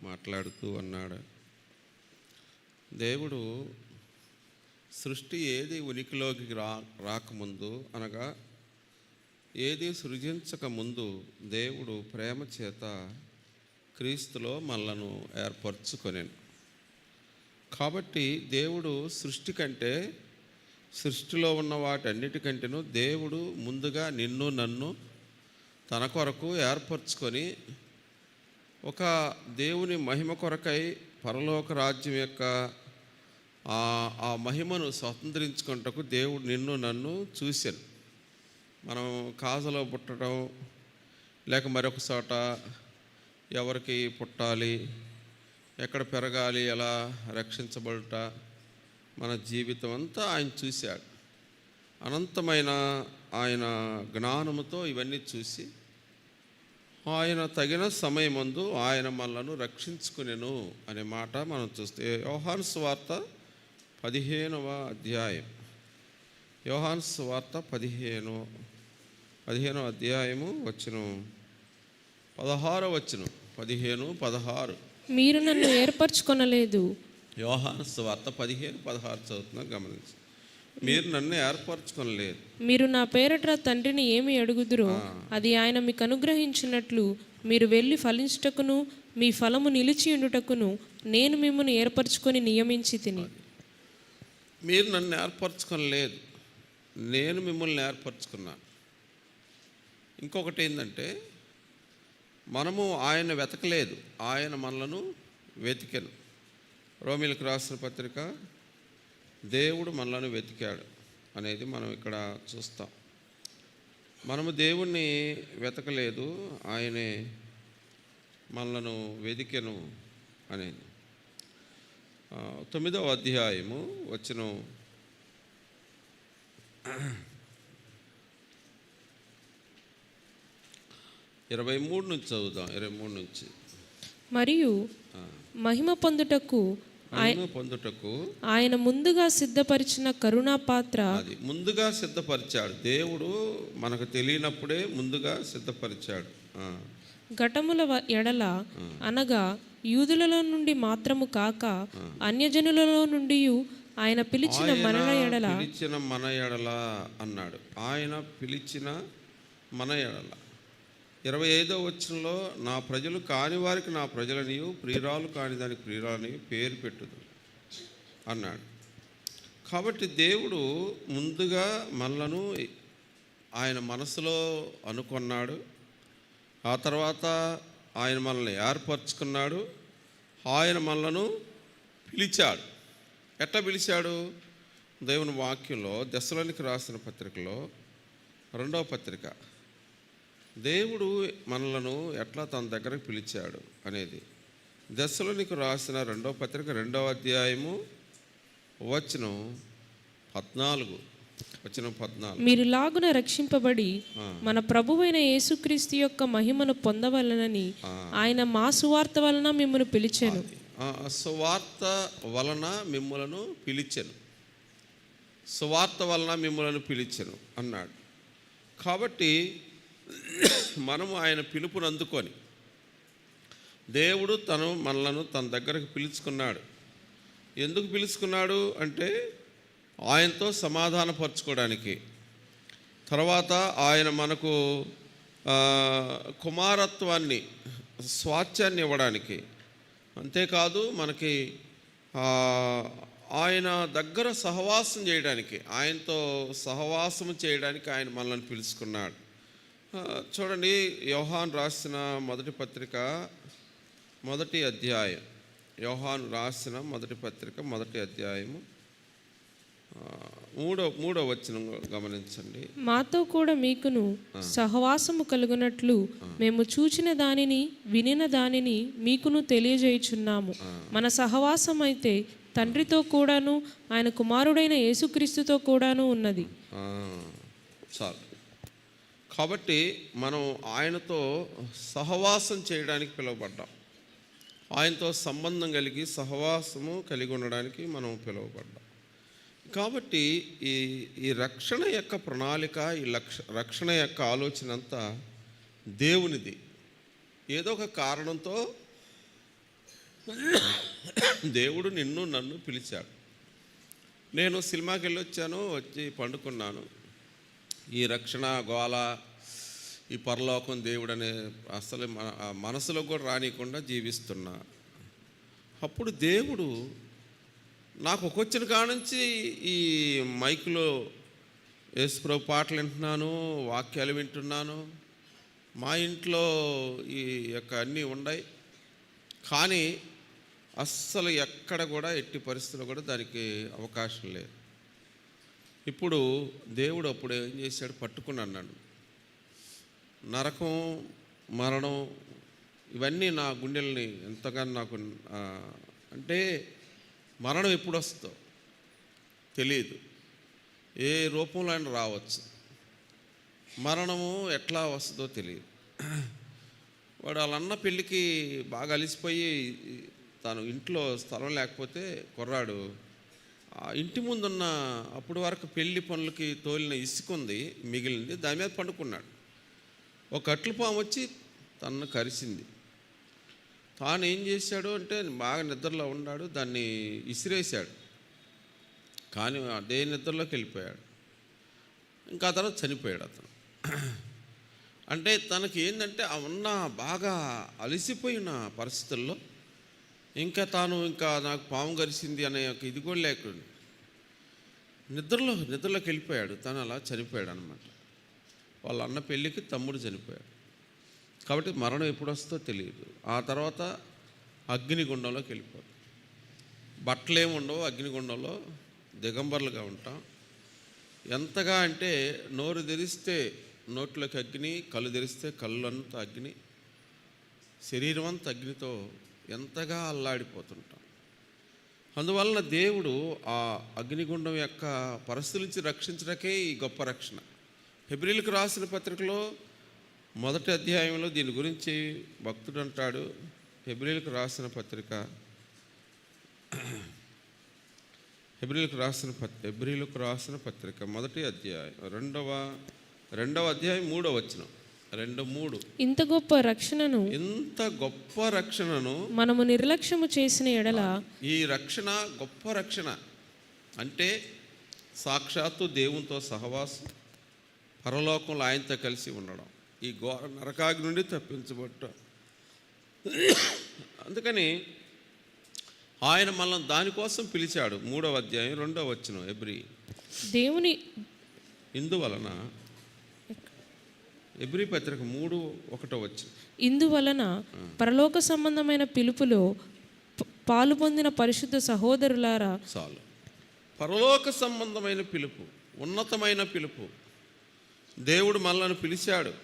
మాట్లాడుతూ అన్నాడు, దేవుడు సృష్టి ఏది ఉనికిలోకి రాకముందు అనగా ఏది సృజించక ముందు దేవుడు ప్రేమ చేత క్రీస్తులో మనలను ఏర్పరచుకొనెను. కాబట్టి దేవుడు సృష్టి కంటే, సృష్టిలో ఉన్న వాటన్నిటికంటేనూ దేవుడు ముందుగా నిన్ను నన్ను తన కొరకు ఏర్పరచుకొని ఒక దేవుని మహిమ కొరకై పరలోక రాజ్యం యొక్క ఆ మహిమను స్వతంత్రించుకుంటకు దేవుడు నిన్ను నన్ను చూశాను. మనం కాజలో పుట్టడం లేక మరొక చోట ఎవరికి పుట్టాలి, ఎక్కడ పెరగాలి, ఎలా రక్షించబడుట, మన జీవితం అంతా ఆయన చూశాడు. అనంతమైన ఆయన జ్ఞానముతో ఇవన్నీ చూసి ఆయన తగిన సమయమందు ఆయన మనలను రక్షించుకునేను అనే మాట మనం చూస్తే యోహాను సువార్త 15వ అధ్యాయం, యోహాను సువార్త 15వ అధ్యాయము వచనం 16వ వచనం, 15:16. మీరు నన్ను ఏర్పరచుకొనలేదు. యోహాను సువార్త 15:16 చదువుతున్నా గమనించి. మీరు నన్ను ఏర్పరచుకొనలేదు. మీరు నా పేరట తండ్రిని ఏమి అడుగుదురో అది ఆయన మీకు అనుగ్రహించినట్లు మీరు వెళ్ళి ఫలించుటకును మీ ఫలము నిలిచి ఉండుటకును నేను మిమ్మల్ని ఏర్పరచుకొని నియమించి తిని. మీరు నన్ను ఏర్పరచుకొనలేదు, నేను మిమ్మల్ని ఏర్పరచుకున్నాను. ఇంకొకటి ఏంటంటే, మనము ఆయన వెతకలేదు, ఆయన మనలను వెతికెను. రోమీలకు రాసిన పత్రిక, దేవుడు మనలను వెతికాడు అనేది మనం ఇక్కడ చూస్తాం. మనము దేవుణ్ణి వెతకలేదు, ఆయనే మనలను వెతికెను అనేది. 9వ అధ్యాయము వచనం 23 నుంచి చదువుదాం. 23 నుంచి. మరియు మహిమ పొందుటకు ఆయన ముందుగా సిద్ధపరిచిన కరుణా పాత్ర, అది ముందుగా సిద్ధపరిచాడు. దేవుడు మనకు తెలియనప్పుడే ముందుగా సిద్ధపరిచాడు. ఘటముల ఎడల అనగా యూదులలో నుండి మాత్రము కాక అన్యజనులలో నుండి ఆయన పిలిచిన మన ఎడల అన్నాడు. ఆయన పిలిచిన మన ఎడల. 25వ వచనంలో నా ప్రజలు కాని వారికి నా ప్రజలనియు ప్రియురాలు కాని దానికి ప్రియురాలని పేరు పెట్టుదు అన్నాడు. కాబట్టి దేవుడు ముందుగా మనలను ఆయన మనసులో అనుకున్నాడు. ఆ తర్వాత ఆయన మనల్ని ఏర్పరచుకున్నాడు. ఆయన మనలను పిలిచాడు. ఎట్లా పిలిచాడు? దేవుని వాక్యంలో దెస్సలోనికి రాసిన పత్రికలో 2వ పత్రిక, దేవుడు మనలను ఎట్లా తన దగ్గరకు పిలిచాడు అనేది. దెస్సలోనికి రాసిన 2వ పత్రిక 2వ అధ్యాయము వచనం 14. మీరు లాగున రక్షింపబడి మన ప్రభువైన యేసుక్రీస్తు యొక్క మహిమను పొందవలనని ఆయన మా సువార్త వలన మిమ్మల్ని పిలిచెను. సువార్త వలన మిమ్మలను పిలిచెను, సువార్త వలన మిమ్మలను పిలిచెను అన్నాడు. కాబట్టి మనము ఆయన పిలుపుని అందుకొని దేవుడు మనలను తన దగ్గరకు పిలుచుకున్నాడు. ఎందుకు పిలుచుకున్నాడు అంటే ఆయనతో సమాధానపరచుకోవడానికి, తర్వాత ఆయన మనకు కుమారత్వాన్ని స్వాస్థ్యాన్ని ఇవ్వడానికి, అంతేకాదు మనకి ఆయన దగ్గర సహవాసం చేయడానికి, ఆయనతో సహవాసం చేయడానికి ఆయన మనల్ని పిలుచుకున్నాడు. చూడండి, యోహాను రాసిన మొదటి పత్రిక 1వ అధ్యాయం, యోహాను రాసిన మొదటి పత్రిక 1వ అధ్యాయము 3వ వచనం గమనించండి. మాతో కూడా మీకును సహవాసము కలుగునట్లు మేము చూచిన దానిని వినిన దానిని మీకును తెలియజేయుచున్నాము. మన సహవాసం అయితే తండ్రితో కూడాను ఆయన కుమారుడైన యేసుక్రీస్తుతో కూడాను ఉన్నది. చాలు. కాబట్టి మనం ఆయనతో సహవాసం చేయడానికి పిలువబడ్డాం. ఆయనతో సంబంధం కలిగి సహవాసము కలిగి ఉండడానికి మనం పిలువబడ్డాం. కాబట్టి ఈ రక్షణ యొక్క ప్రణాళిక, ఈ రక్షణ యొక్క ఆలోచన అంతా దేవునిది. ఏదో ఒక కారణంతో దేవుడు నిన్ను నన్ను పిలిచాడు. నేను సినిమాకి వెళ్ళి వచ్చాను, వచ్చి పండుకున్నాను. ఈ రక్షణ గోల, ఈ పరలోకం దేవుడు అనే అసలు మనసులో కూడా రానియకుండా జీవిస్తున్నా. అప్పుడు దేవుడు నాకు వచ్చిన కానుంచి ఈ మైకులో యేసుప్రభు పాటలు వింటున్నాను, వాక్యాలు వింటున్నాను. మా ఇంట్లో ఈ యొక్క అన్నీ ఉన్నాయి, కానీ అస్సలు ఎక్కడ కూడా ఎట్టి పరిస్థితుల్లో కూడా దానికి అవకాశం లేదు. ఇప్పుడు దేవుడు అప్పుడు ఏం చేశాడు, పట్టుకుని అన్నాడు. నరకం, మరణం ఇవన్నీ నా గుండెల్ని ఎంతగానో నాకు అంటే మరణం ఎప్పుడు వస్తుందో తెలియదు, ఏ రూపంలో అయినా రావచ్చు. మరణము ఎట్లా వస్తుందో తెలియదు. వాడు వాళ్ళ అన్న పెళ్ళికి బాగా అలిసిపోయి తను ఇంట్లో స్థలం లేకపోతే కుర్రాడు ఆ ఇంటి ముందున్న అప్పుడు వరకు పెళ్లి పనులకి తోలిన ఇసుకుంది మిగిలింది, దాని మీద పండుకున్నాడు. ఒక కట్ల పాము వచ్చి తనను కరిసింది. తాను ఏం చేశాడు అంటే బాగా నిద్రలో ఉన్నాడు, దాన్ని ఇసిరేశాడు. కానీ అదే నిద్రలోకి వెళ్ళిపోయాడు. ఇంకా ఆ తర్వాత చనిపోయాడు అతను. అంటే తనకి ఏంటంటే ఉన్న బాగా అలసిపోయిన పరిస్థితుల్లో ఇంకా నాకు పాము కరిసింది అనే ఒక ఇది కూడా లేకుండా నిద్రలోకి వెళ్ళిపోయాడు. తను అలా చనిపోయాడు అనమాట. వాళ్ళ అన్న పెళ్ళికి తమ్ముడు చనిపోయాడు. కాబట్టి మరణం ఎప్పుడు వస్తుందో తెలియదు. ఆ తర్వాత అగ్నిగుండంలోకి వెళ్ళిపోతాం. బట్టలు ఏమి ఉండవు, అగ్నిగుండంలో దిగంబర్లుగా ఉంటాం. ఎంతగా అంటే నోరు తెరిస్తే నోట్లోకి అగ్ని, కళ్ళు తెరిస్తే కళ్ళు అంతా అగ్ని, శరీరం అంతా అగ్నితో ఎంతగా అల్లాడిపోతుంటాం. అందువలన దేవుడు ఆ అగ్నిగుండం యొక్క పరిస్థితుల నుంచి రక్షించడానికే ఈ గొప్ప రక్షణ. హెబ్రీయులకు రాసిన పత్రికలో 1వ అధ్యాయంలో దీని గురించి భక్తుడు అంటాడు. హెబ్రీయులకు రాసిన పత్రిక హెబ్రీయులకు రాసిన పత్రిక 1వ అధ్యాయం 2వ అధ్యాయం 3వ వచనం 2:3. ఇంత గొప్ప రక్షణను మనము నిర్లక్ష్యము చేసిన ఎడల, ఈ రక్షణ గొప్ప రక్షణ అంటే సాక్షాత్తు దేవునితో సహవాసం, పరలోకంలో ఆయనతో కలిసి ఉండడం, ఈ ఘోర నరకాగ్ని నుండి తప్పించబడటం. అందుకని ఆయన మనల్ని దానికోసం పిలిచాడు. 3వ అధ్యాయం 2వ వచనం హెబ్రీ. దేవుని ఇందువలన హెబ్రీ పత్రిక 3:1 వచనం. ఇందువలన పరలోక సంబంధమైన పిలుపులో పాలు పొందిన పరిశుద్ధ సహోదరులారా, చాలు. పరలోక సంబంధమైన పిలుపు, ఉన్నతమైన పిలుపు. దేవుడు మనల్ని పిలిచాడు.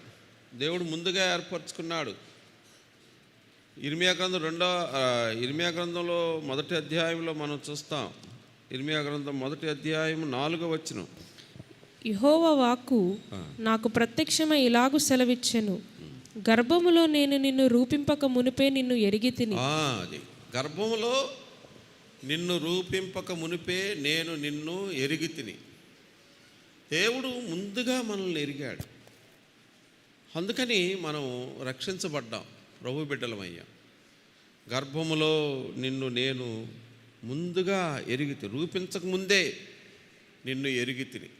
దేవుడు ముందుగా ఏర్పరచుకున్నాడు. ఇర్మియా గ్రంథంలో 1వ అధ్యాయంలో మనం చూస్తాం. ఇర్మియా గ్రంథం 1వ అధ్యాయం 4వ వచనం. యెహోవా వాక్కు నాకు ప్రత్యక్షమై ఇలాగు సెలవిచ్చెను, గర్భములో నేను నిన్ను రూపింపక మునిపే నిన్ను ఎరిగి తిని. అది గర్భములో నిన్ను రూపింపక మునిపే నేను నిన్ను ఎరిగి తిని. దేవుడు ముందుగా మనల్ని ఎరిగాడు. అందుకని మనం రక్షించబడ్డాం, ప్రభు బిడ్డలమయ్యాం. గర్భములో నిన్ను నేను ముందుగా ఎరిగితి, రూపించక ముందే నిన్ను ఎరిగి తిని.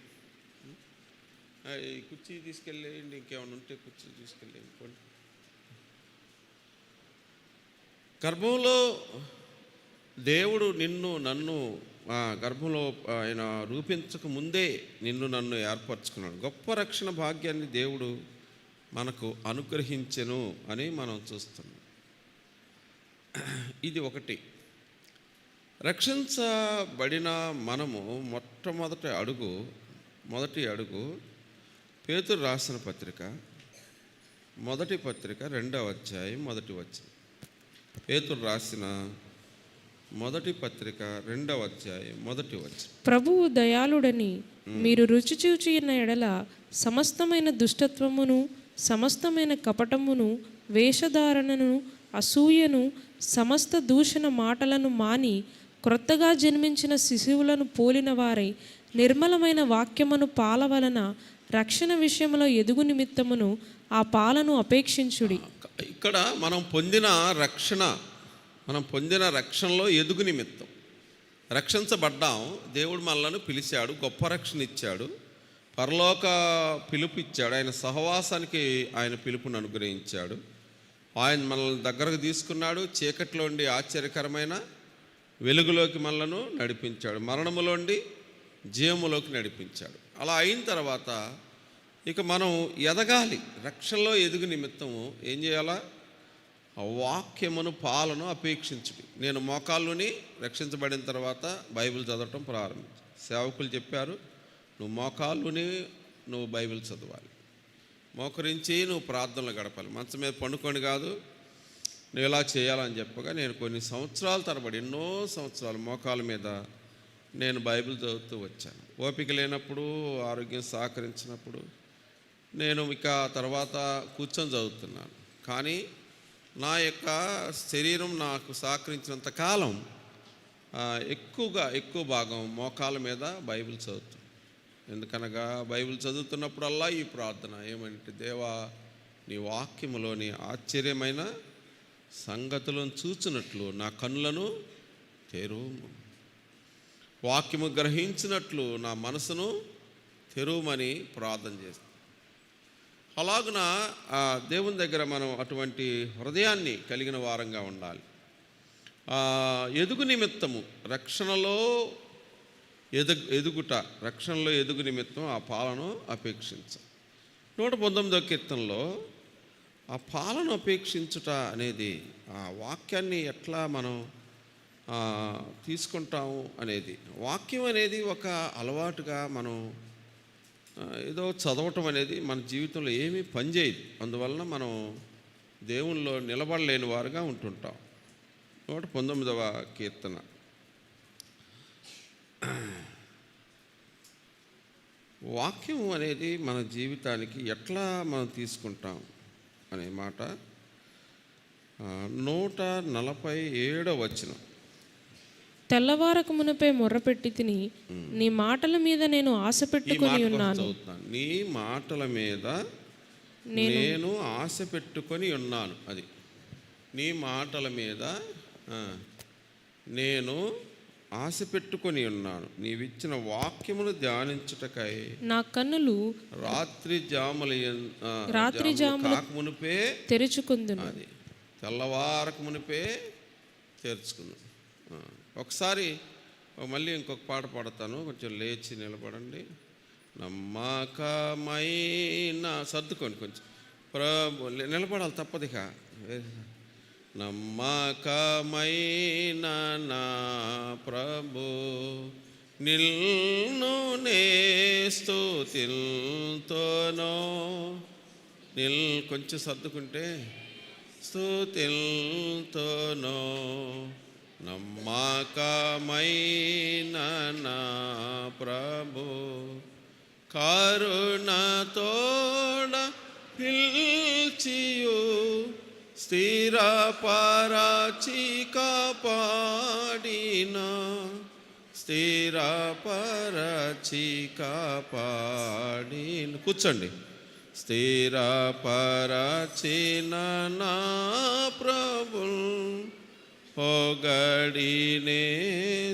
ఈ కుర్చీ తీసుకెళ్ళేయండి, ఇంకేమైనా ఉంటే కుర్చీ తీసుకెళ్ళేయండి. గర్భంలో దేవుడు నన్ను గర్భంలో ఆయన రూపించక ముందే నన్ను ఏర్పరచుకున్నాడు. గొప్ప రక్షణ భాగ్యాన్ని దేవుడు మనకు అనుగ్రహించెను అని మనం చూస్తున్నాం. ఇది ఒకటి. రక్షించబడిన మనము మొదటి అడుగు పేతురు రాసిన పత్రిక 2వ అధ్యాయం 1వ వచనం. పేతురు రాసిన మొదటి పత్రిక 2వ అధ్యాయం 1వ వచనం. ప్రభువు దయాళుడని మీరు రుచి చూచిన ఎడల సమస్తమైన దుష్టత్వమును, సమస్తమైన కపటమును, వేషధారణను, అసూయను, సమస్త దూషణ మాటలను మాని క్రొత్తగా జన్మించిన శిశువులను పోలిన వారై నిర్మలమైన వాక్యమును పాల వలన రక్షణ విషయంలో ఎదుగు నిమిత్తమును ఆ పాలను అపేక్షించుడి. ఇక్కడ మనం పొందిన రక్షణ మనం పొందిన రక్షణలో ఎదుగు నిమిత్తం రక్షించబడ్డాం. దేవుడు మనలను పిలిచాడు, గొప్ప రక్షణ ఇచ్చాడు, పరలోక పిలుపు ఇచ్చాడు. ఆయన సహవాసానికి ఆయన పిలుపును అనుగ్రహించాడు. ఆయన మనల్ని దగ్గరకు తీసుకున్నాడు. చీకటిలోండి ఆశ్చర్యకరమైన వెలుగులోకి మనలను నడిపించాడు. మరణములోండి జీవములోకి నడిపించాడు. అలా అయిన తర్వాత ఇక మనం ఎదగాలి. రక్షణలో ఎదుగు నిమిత్తము ఏం చేయాలా? ఆ వాక్యమును పాలను అపేక్షించుడి. నేను మోకాళ్ళుని రక్షించబడిన తర్వాత బైబిల్ చదవటం ప్రారంభించు. సేవకులు చెప్పారు, నువ్వు మోకాళ్ళుని నువ్వు బైబిల్ చదవాలి, మోకరించి నువ్వు ప్రార్థనలు గడపాలి, మంచం మీద పండుకొని కాదు నువ్వు ఇలా చేయాలని చెప్పగా నేను కొన్ని సంవత్సరాల తరబడి, ఎన్నో సంవత్సరాలు మోకాళ్ళ మీద నేను బైబిల్ చదువుతూ వచ్చాను. ఓపిక లేనప్పుడు, ఆరోగ్యం సహకరించినప్పుడు నేను ఇక తర్వాత కూర్చొని చదువుతున్నాను. కానీ నా యొక్క శరీరం నాకు సహకరించినంత కాలం ఎక్కువ భాగం మోకాళ్ళ మీద బైబిల్ చదువుతాను. ఎందుకనగా బైబిల్ చదువుతున్నప్పుడల్లా ఈ ప్రార్థన ఏమంటే, దేవా నీ వాక్యములోని ఆశ్చర్యమైన సంగతులను చూచినట్లు నా కన్నులను తెరువుము, వాక్యము గ్రహించినట్లు నా మనసును తెరువుమని ప్రార్థన చేస్తాను. అలాగున దేవుని దగ్గర మనం అటువంటి హృదయాన్ని కలిగిన వారంగా ఉండాలి. ఎదుగు నిమిత్తము రక్షణలో రక్షణలో ఎదుగు నిమిత్తం ఆ పాలను అపేక్షించాలి. 119వ కీర్తనలో ఆ పాలను అపేక్షించుట అనేది, ఆ వాక్యాన్ని ఎట్లా మనం తీసుకుంటాము అనేది, వాక్యం అనేది ఒక అలవాటుగా మనం ఏదో చదవటం అనేది మన జీవితంలో ఏమీ పనిచేయదు. అందువలన మనం దేవునిలో నిలబడలేని వారుగా ఉంటుంటాం. 119వ కీర్తన వాక్యం అనేది మన జీవితానికి ఎట్లా మనం తీసుకుంటాం అనే మాట 147వ వచనం. తెల్లవారక మునుపే మొర్రపెట్టి తిని నీ మాటల మీద నేను ఆశ పెట్టుకొని ఉన్నాను. నీ మాటల మీద నేను ఆశ పెట్టుకొని ఉన్నాను. అది నీ మాటల మీద నేను ఆశ పెట్టుకొని ఉన్నాను. నీవిచ్చిన వాక్యమును ధ్యానించుటకై నా కన్నులు రాత్రి జాముల మునిపే తెరుచుకుందును. అది తెల్లవారక మునిపే తెరుచుకుంది. ఒకసారి మళ్ళీ ఇంకొక పాట పాడతాను, కొంచెం లేచి నిలబడండి. నమ్మకమైన సర్దుకోండి, కొంచెం ప్రభు నిలబడాలి, తప్పదిక. నమ్మకమైన నా ప్రభు నిల్ను నే స్తుతిల్తును. కొంచెం సర్దుకుంటే స్తుతిల్తును. నమ్మకమైన నా ప్రభు కరుణతోడ పిల్చియు స్థిరపరచి కాపాడిన, స్థిరపరచి కాపాడిన. కూర్చోండి. స్థిరపరచిన నా ప్రభుల్ పొగడినే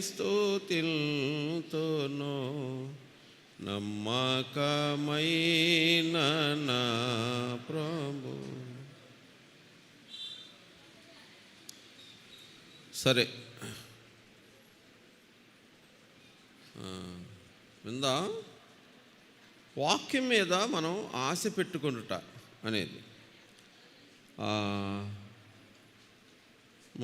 స్తుతిల్తును. నమ్మకమైన నా ప్రభు. సరే, విందా. వాక్యం మీద మనం ఆశ పెట్టుకొనుట అనేది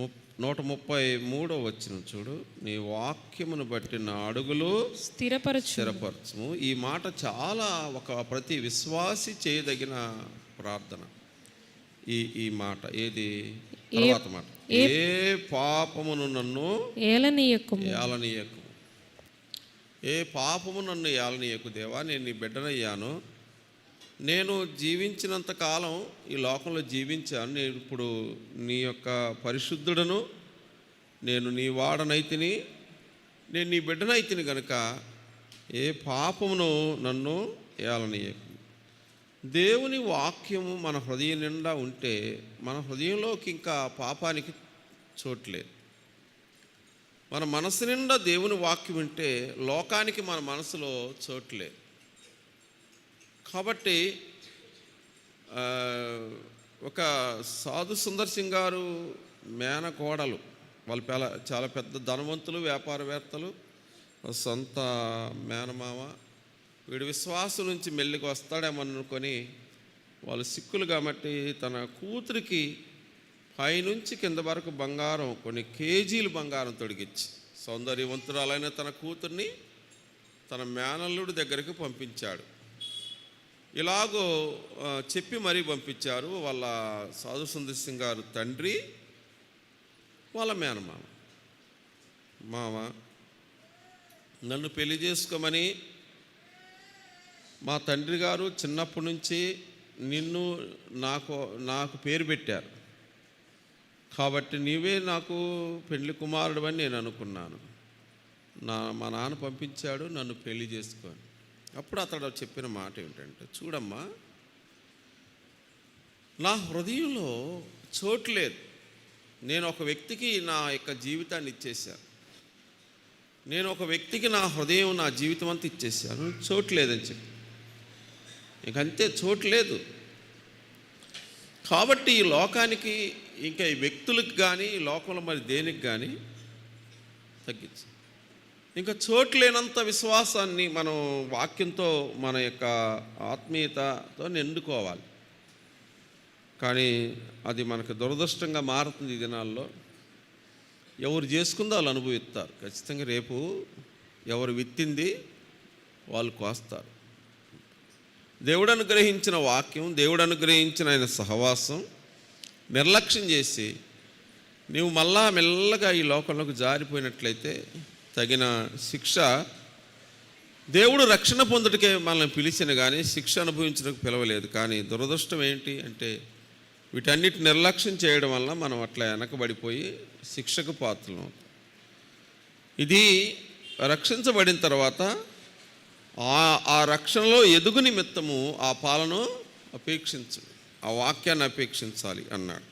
133వ వచనం చూడు. నీ వాక్యమును బట్టి నా అడుగులు స్థిరపరచుము. ఈ మాట చాలా ప్రతి విశ్వాసి చేయదగిన ప్రార్థన. ఈ మాట ఏది? తర్వాత మాట, ఏ పాపమును నన్ను ఏలనీయకుము. ఏ పాపము నన్ను ఏలనీయకు దేవా. నేను నీ బిడ్డనయ్యాను. నేను జీవించినంత కాలం ఈ లోకంలో జీవించాను. నేను ఇప్పుడు నీ యొక్క పరిశుద్ధుడను, నేను నీ వాడనైతిని, నేను నీ బిడ్డనైతిని గనుక ఏ పాపమును నన్ను ఏలనీయకు. దేవుని వాక్యము మన హృదయం నిండా ఉంటే మన హృదయంలోకి ఇంకా పాపానికి చోట్లేదు. మన మనసు నిండా దేవుని వాక్యం వింటే లోకానికి మన మనసులో చోట్లేదు. కాబట్టి ఒక సాధు సుందర్ సింగ్ గారు మేనకోడలు, వాళ్ళు చాలా పెద్ద ధనవంతులు, వ్యాపారవేత్తలు, సొంత మేనమామ. వీడు విశ్వాసం నుంచి మెల్లికి వస్తాడేమనుకొని వాళ్ళు సిక్కులు కాబట్టి తన కూతురికి పైనుంచి కింద వరకు బంగారం, కొన్ని కేజీలు బంగారం తొడిగించి సౌందర్యవంతురాలైన తన కూతుర్ని తన మేనల్లుడి దగ్గరికి పంపించాడు. ఇలాగో చెప్పి మరీ పంపించారు వాళ్ళ సాధు సుందర్ సింగ్ గారు తండ్రి, వాళ్ళ మేనమామ. మామ, నన్ను పెళ్లి చేసుకోమని మా తండ్రి గారు చిన్నప్పటి నుంచి నిన్ను నాకు పేరు పెట్టారు కాబట్టి నీవే నాకు పెళ్లి కుమారుడు అని నేను అనుకున్నాను. మా నాన్న పంపించాడు నన్ను పెళ్లి చేసుకొని. అప్పుడు అతడు చెప్పిన మాట ఏమిటంటే, చూడమ్మా, నా హృదయంలో చోటు లేదు. నేను ఒక వ్యక్తికి నా యొక్క జీవితాన్ని ఇచ్చేసాను. నేను ఒక వ్యక్తికి నా హృదయం, నా జీవితం అంతా ఇచ్చేసాను. చోటు లేదని చెప్పి, ఇంకంతే, చోటు లేదు. కాబట్టి ఈ లోకానికి, ఇంకా ఈ వ్యక్తులకు కానీ, ఈ లోకంలో మరి దేనికి కానీ తగ్గించు. ఇంకా చోటు లేనంత విశ్వాసాన్ని మనం వాక్యంతో, మన యొక్క ఆత్మీయతతో నిండుకోవాలి. కానీ అది మనకు దురదృష్టంగా మారుతుంది ఈ దినాల్లో. ఎవరు చేసుకుందో వాళ్ళు అనుభవిస్తారు. ఖచ్చితంగా రేపు ఎవరు విత్తింది వాళ్ళు కోస్తారు. దేవుడు అనుగ్రహించిన వాక్యం, దేవుడు అనుగ్రహించిన ఆయన సహవాసం నిర్లక్ష్యం చేసి నీవు మళ్ళా మెల్లగా ఈ లోకంలోకి జారిపోయినట్లయితే తగిన శిక్ష. దేవుడు రక్షణ పొందుటకే మనల్ని పిలిచిన కానీ శిక్ష అనుభవించడానికి పిలవలేదు. కానీ దురదృష్టం ఏంటి అంటే, వీటన్నిటి నిర్లక్ష్యం చేయడం వల్ల మనం అట్లా వెనకబడిపోయి శిక్షకు పాత్రలు అవుతాం. ఇది రక్షించబడిన తర్వాత ఆ రక్షణలో ఎదుగు నిమిత్తము ఆ పాలను అపేక్షించు, ఆ వాక్యాన్ని అపేక్షించాలి అన్నాడు.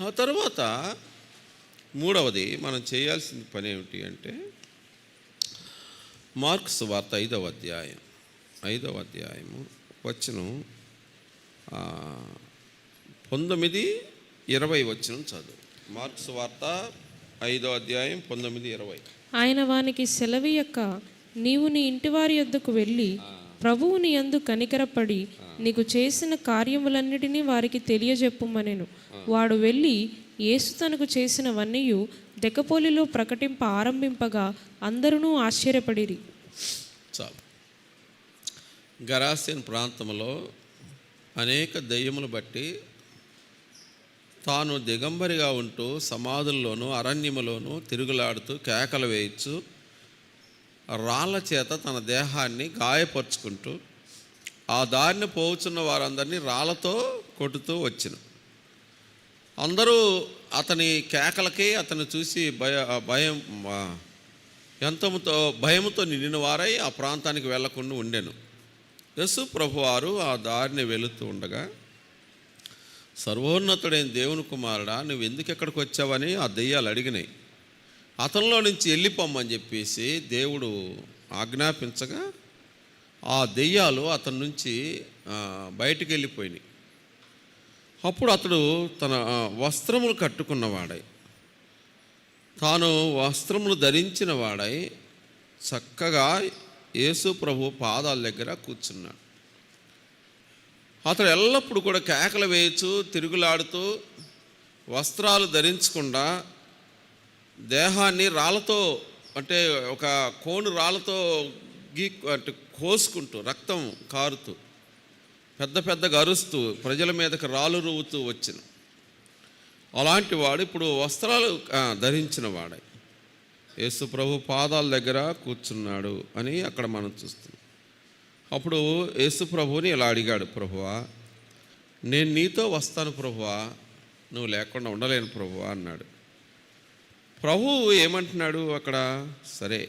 ఆ తర్వాత మూడవది మనం చేయాల్సిన పని ఏమిటి అంటే, మార్కు సువార్త 5వ అధ్యాయము వచనం 19-20 వచనం చదువు. మార్కు సువార్త 5వ అధ్యాయం 19-20. ఆయన వానికి సెలవీయక, నీవు నీ ఇంటివారి యొద్దకు వెళ్ళి ప్రభువు నీ యందు కనికరపడి నీకు చేసిన కార్యములన్నిటినీ వారికి తెలియజెప్పుమనెను. వాడు వెళ్ళి యేసు తనకు చేసినవన్నీ దెకపోలిలో ప్రకటింప ఆరంభింపగా అందరూ ఆశ్చర్యపడిరి. చాలు. గరాసేన్ ప్రాంతంలో అనేక దెయ్యములు బట్టి తాను దిగంబరిగా ఉంటూ సమాధుల్లోనూ అరణ్యములోనూ తిరుగులాడుతూ కేకలు వేయచ్చు, రాళ్ళ చేత తన దేహాన్ని గాయపరుచుకుంటూ ఆ దారిని పోవుచున్న వారందరినీ రాళ్ళతో కొట్టుతూ వచ్చిన. అందరూ అతని కేకలకి అతను చూసి భయముతో నిండిన వారై ఆ ప్రాంతానికి వెళ్లకుండా ఉండెను. యేసు ప్రభువారు ఆ దారిని వెళుతూ ఉండగా, సర్వోన్నతుడైన దేవుని కుమారుడా, నువ్వు ఎందుకు ఎక్కడికి వచ్చావని ఆ దెయ్యాలు అడిగినాయి. అతనిలో నుంచి వెళ్ళిపోమ్మని చెప్పేసి దేవుడు ఆజ్ఞాపించగా ఆ దెయ్యాలు అతని నుంచి బయటికి వెళ్ళిపోయినాయి. అప్పుడు అతడు తన వస్త్రములు కట్టుకున్నవాడై, తాను వస్త్రములు ధరించిన వాడై చక్కగా యేసు ప్రభు పాదాల దగ్గర కూర్చున్నాడు. అతడు ఎల్లప్పుడూ కూడా కేకలు వేయచ్చు, తిరుగులాడుతూ, వస్త్రాలు ధరించకుండా దేహాన్ని రాళ్ళతో, అంటే ఒక కోను రాళ్ళతో అంటే కోసుకుంటూ, రక్తం కారుతూ, పెద్ద పెద్దగా అరుస్తూ, ప్రజల మీదకి రాళ్ళు రువ్వుతూ వచ్చిన అలాంటి వాడు ఇప్పుడు వస్త్రాలు ధరించిన వాడై యేసు ప్రభు పాదాల దగ్గర కూర్చున్నాడు అని అక్కడ మనం చూస్తున్నాం. అప్పుడు యేసు ప్రభువుని ఇలా అడిగాడు, ప్రభువా, నేను నీతో వస్తాను ప్రభువా, నువ్వు లేకుండా ఉండలేను ప్రభువా అన్నాడు. ప్రభువు ఏమంటున్నాడు అక్కడ, సరే,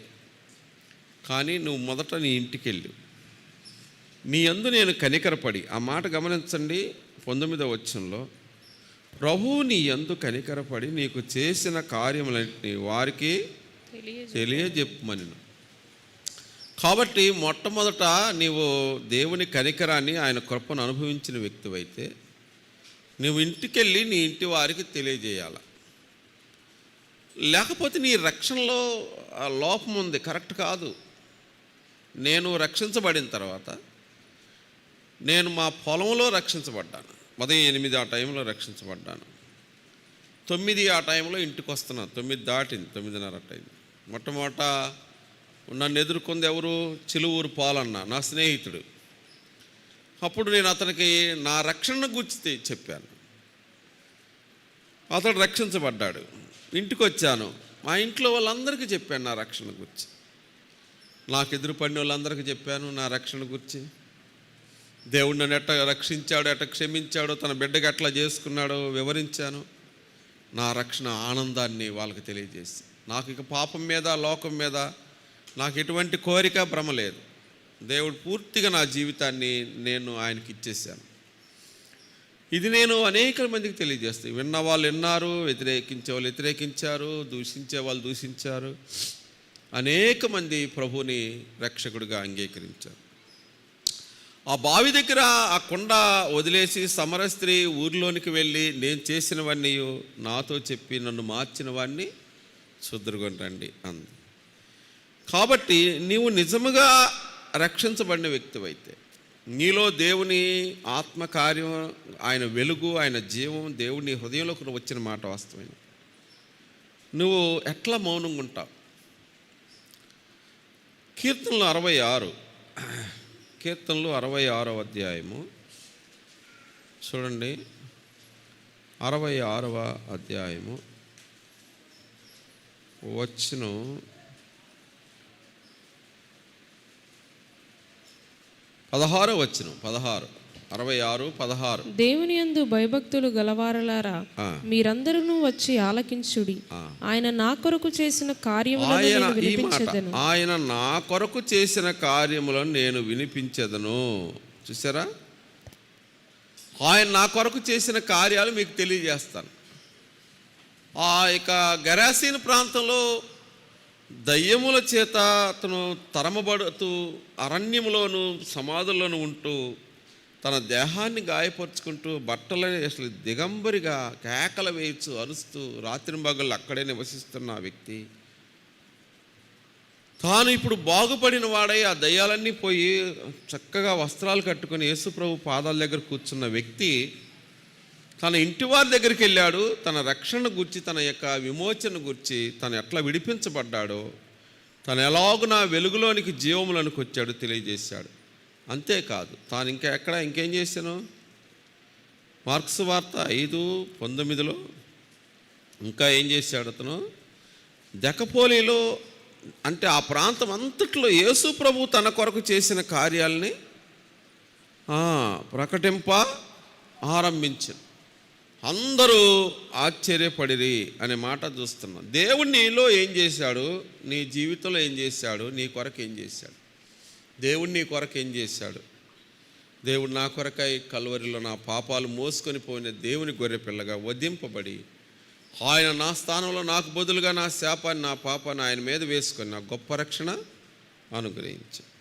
కానీ నువ్వు మొదట నీ ఇంటికి వెళ్ళు, నీ యందు నేను కనికరపడి. ఆ మాట గమనించండి, 19వ వచనంలో ప్రభువు నీ యందు కనికరపడి నీకు చేసిన కార్యములన్నిటినీ వారికి తెలియజెప్పమని. కాబట్టి మొట్టమొదట నీవు దేవుని కనికరాన్ని, ఆయన కృపను అనుభవించిన వ్యక్తివైతే నువ్వు ఇంటికెళ్ళి నీ ఇంటి వారికి తెలియజేయాల. లేకపోతే నీ రక్షణలో లోపం ఉంది, కరెక్ట్ కాదు. నేను రక్షించబడిన తర్వాత నేను మా పొలంలో రక్షించబడ్డాను, ఉదయం 8 ఆ టైంలో రక్షించబడ్డాను. 9 ఆ టైంలో ఇంటికి వస్తున్నాను, 9 దాటింది, 9:30 అయింది. మొట్టమొదట నన్ను ఎదుర్కొంది ఎవరు? చిలువూరు పాలన్న, నా స్నేహితుడు. అప్పుడు నేను అతనికి నా రక్షణ గురించి చెప్పాను. అతడు రక్షించబడ్డాడు. ఇంటికి వచ్చాను, మా ఇంట్లో వాళ్ళందరికీ చెప్పాను నా రక్షణ గురించి. నాకు ఎదురుపడిన వాళ్ళందరికీ చెప్పాను నా రక్షణ గురించి. దేవుడు నన్ను ఎట్లా రక్షించాడో, ఎట్లా క్షమించాడో, తన బిడ్డకి ఎట్లా చేసుకున్నాడో వివరించాను. నా రక్షణ ఆనందాన్ని వాళ్ళకి తెలియజేసి, నాకు ఇక పాపం మీద, లోకం మీద నాకు ఎటువంటి కోరిక, భ్రమ లేదు. దేవుడు పూర్తిగా నా జీవితాన్ని నేను ఆయనకి ఇచ్చేసాను. ఇది నేను అనేక మందికి తెలియజేస్తాను. విన్న వాళ్ళు విన్నారు, వ్యతిరేకించే వాళ్ళు వ్యతిరేకించారు, దూషించే వాళ్ళు దూషించారు. అనేక మంది ప్రభువుని రక్షకుడిగా అంగీకరించారు. ఆ బావి దగ్గర ఆ కొండ వదిలేసి సమర స్త్రీ ఊరిలోనికి వెళ్ళి, నేను చేసినవన్నీ నాతో చెప్పి నన్ను మార్చిన వాడిని శుద్ధురుకొని రండి అంది. కాబట్టి నీవు నిజముగా రక్షించబడిన వ్యక్తివైతే, నీలో దేవుని ఆత్మకార్యం, ఆయన వెలుగు, ఆయన జీవం, దేవుని హృదయంలోకి వచ్చిన మాట వాస్తవమైన, నువ్వు ఎట్లా మౌనంగా ఉంటావు? కీర్తనలు 66, కీర్తనలు 66వ అధ్యాయము చూడండి. 66వ అధ్యాయము వచనం 16వ వచనం. 66:16. దేవుని యందు భయభక్తులు గలవారలారా, మీరందరూ వచ్చి ఆలకించుడి. ఆయన నా కొరకు చేసిన కార్యములను నేను వినిపించెదను. ఆయన నా కొరకు చేసిన కార్యములను నేను వినిపించెదను. చూసారా? ఆయన నా కొరకు చేసిన కార్యాలు మీకు తెలియజేస్తాను. ఆ ఇక గెరాసీను ప్రాంతంలో దయ్యముల చేత అతను తరమబడుతూ అరణ్యములోను సమాధుల్లోనూ ఉంటూ తన దేహాన్ని గాయపరుచుకుంటూ బట్టలని అసలు దిగంబరిగా కేకలు వేయచ్చు, అరుస్తూ రాత్రింబగళ్ళు అక్కడే నివసిస్తున్న ఆ వ్యక్తి తాను ఇప్పుడు బాగుపడిన వాడై ఆ దయ్యాలన్నీ పోయి చక్కగా వస్త్రాలు కట్టుకొని యేసుప్రభు పాదాల దగ్గర కూర్చున్న వ్యక్తి తన ఇంటి వారి దగ్గరికి వెళ్ళాడు. తన రక్షణ గురించి, తన యొక్క విమోచన గురించి, తను ఎట్లా విడిపించబడ్డాడో, తను ఎలాగున వెలుగులోనికి జీవములోనికి వచ్చాడు తెలియజేశాడు. అంతేకాదు, తాను ఇంకేం చేశాను? మార్క్స్ వార్త 5:19 ఇంకా ఏం చేశాడు అతను? దెకపోలిలో, అంటే ఆ ప్రాంతం అంతట్లో యేసు ప్రభు తన కొరకు చేసిన కార్యాలని ప్రకటింప ఆరంభించాను. అందరూ ఆశ్చర్యపడిరి అనే మాట చూస్తున్నాం. దేవుడు నీలో ఏం చేశాడు? నీ జీవితంలో ఏం చేశాడు? నీ కొరకు ఏం చేశాడు? దేవుడు నీ కొరకు ఏం చేశాడు? దేవుడు నా కొరకై కల్వరిలో నా పాపాలు మోసుకొని పోయిన దేవుని గొర్రె పిల్లగా వధింపబడి, ఆయన నా స్థానంలో నాకు బదులుగా నా శాపాన్ని, నా పాపాన్ని ఆయన మీద వేసుకొని నా గొప్ప రక్షణ అనుగ్రహించాడు.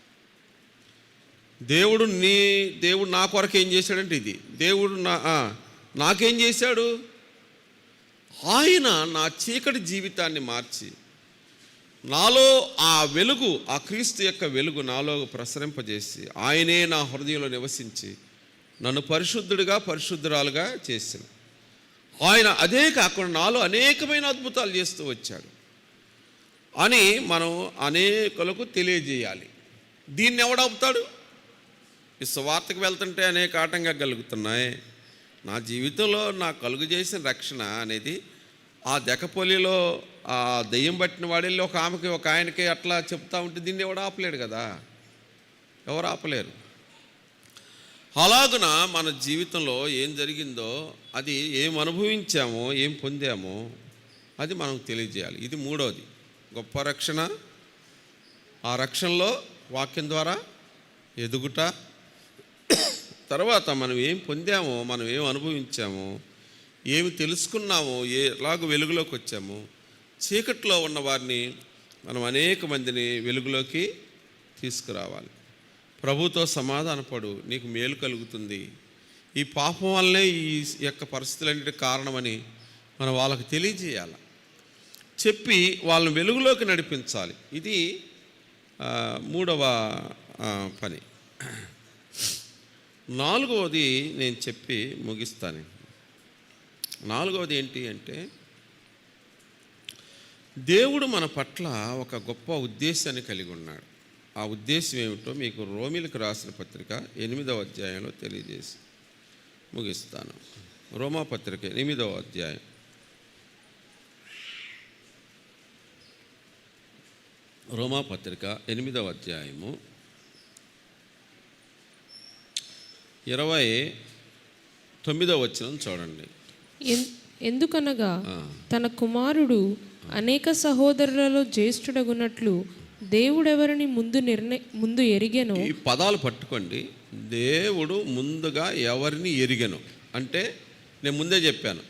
దేవుడు నా కొరకు ఏం చేశాడంటే ఇది. దేవుడు నాకేం చేశాడు? ఆయన నా చీకటి జీవితాన్ని మార్చి నాలో ఆ వెలుగు, ఆ క్రీస్తు యొక్క వెలుగు నాలో ప్రసరింపజేసి ఆయనే నా హృదయంలో నివసించి నన్ను పరిశుద్ధుడిగా, పరిశుద్ధురాలుగా చేసిన ఆయన. అదే కాకుండా నాలో అనేకమైన అద్భుతాలు చేస్తూ వచ్చాడు అని మనం అనేకులకు తెలియజేయాలి. దీన్ని ఎవడాపుతాడు? ఈ సువార్తకు వెళ్తుంటే అనేక ఆటంగా కలుగుతున్నాయి. నా జీవితంలో నా కలుగు చేసిన రక్షణ అనేది ఆ దెకపోలిలో ఆ దెయ్యం పట్టిన వాడెళ్ళి ఒక ఆమెకి, ఒక ఆయనకి అట్లా చెప్తా ఉంటే దీన్ని ఎవడు ఆపలేడు కదా, ఎవరు ఆపలేరు. అలాగున మన జీవితంలో ఏం జరిగిందో, అది ఏం అనుభవించామో, ఏం పొందామో అది మనం తెలియజేయాలి. ఇది మూడోది, గొప్ప రక్షణ. ఆ రక్షణలో వాక్యం ద్వారా ఎదుగుట, తర్వాత మనం ఏం పొందామో, మనం ఏం అనుభవించామో ఏమి తెలుసుకున్నామో, ఎలాగ వెలుగులోకి వచ్చామో, చీకట్లో ఉన్న వారిని మనం అనేక మందిని వెలుగులోకి తీసుకురావాలి. ప్రభుతో సమాధానపడు, నీకు మేలు కలుగుతుంది, ఈ పాపం వల్లే ఈ యొక్క పరిస్థితులన్నిటి కారణమని మనం వాళ్ళకి తెలియజేయాలి, చెప్పి వాళ్ళని వెలుగులోకి నడిపించాలి. ఇది మూడవ పని. నాలుగవది నేను చెప్పి ముగిస్తాను. నాలుగవది ఏంటి అంటే, దేవుడు మన పట్ల ఒక గొప్ప ఉద్దేశాన్ని కలిగి ఉన్నాడు. ఆ ఉద్దేశం ఏమిటో మీకు రోమీలకు రాసిన పత్రిక 8వ అధ్యాయంలో తెలియజేసి ముగిస్తాను. రోమా పత్రిక 8వ అధ్యాయం. రోమా పత్రిక 8వ అధ్యాయము 29వ వచనం చూడండి. ఎందుకనగా తన కుమారుడు అనేక సహోదరులలో జ్యేష్ఠుడగునట్లు దేవుడెవరిని ముందు ఎరిగెనో. ఈ పదాలు పట్టుకోండి. దేవుడు ముందుగా ఎవరిని ఎరిగెను అంటే, నేను ముందే చెప్పాను,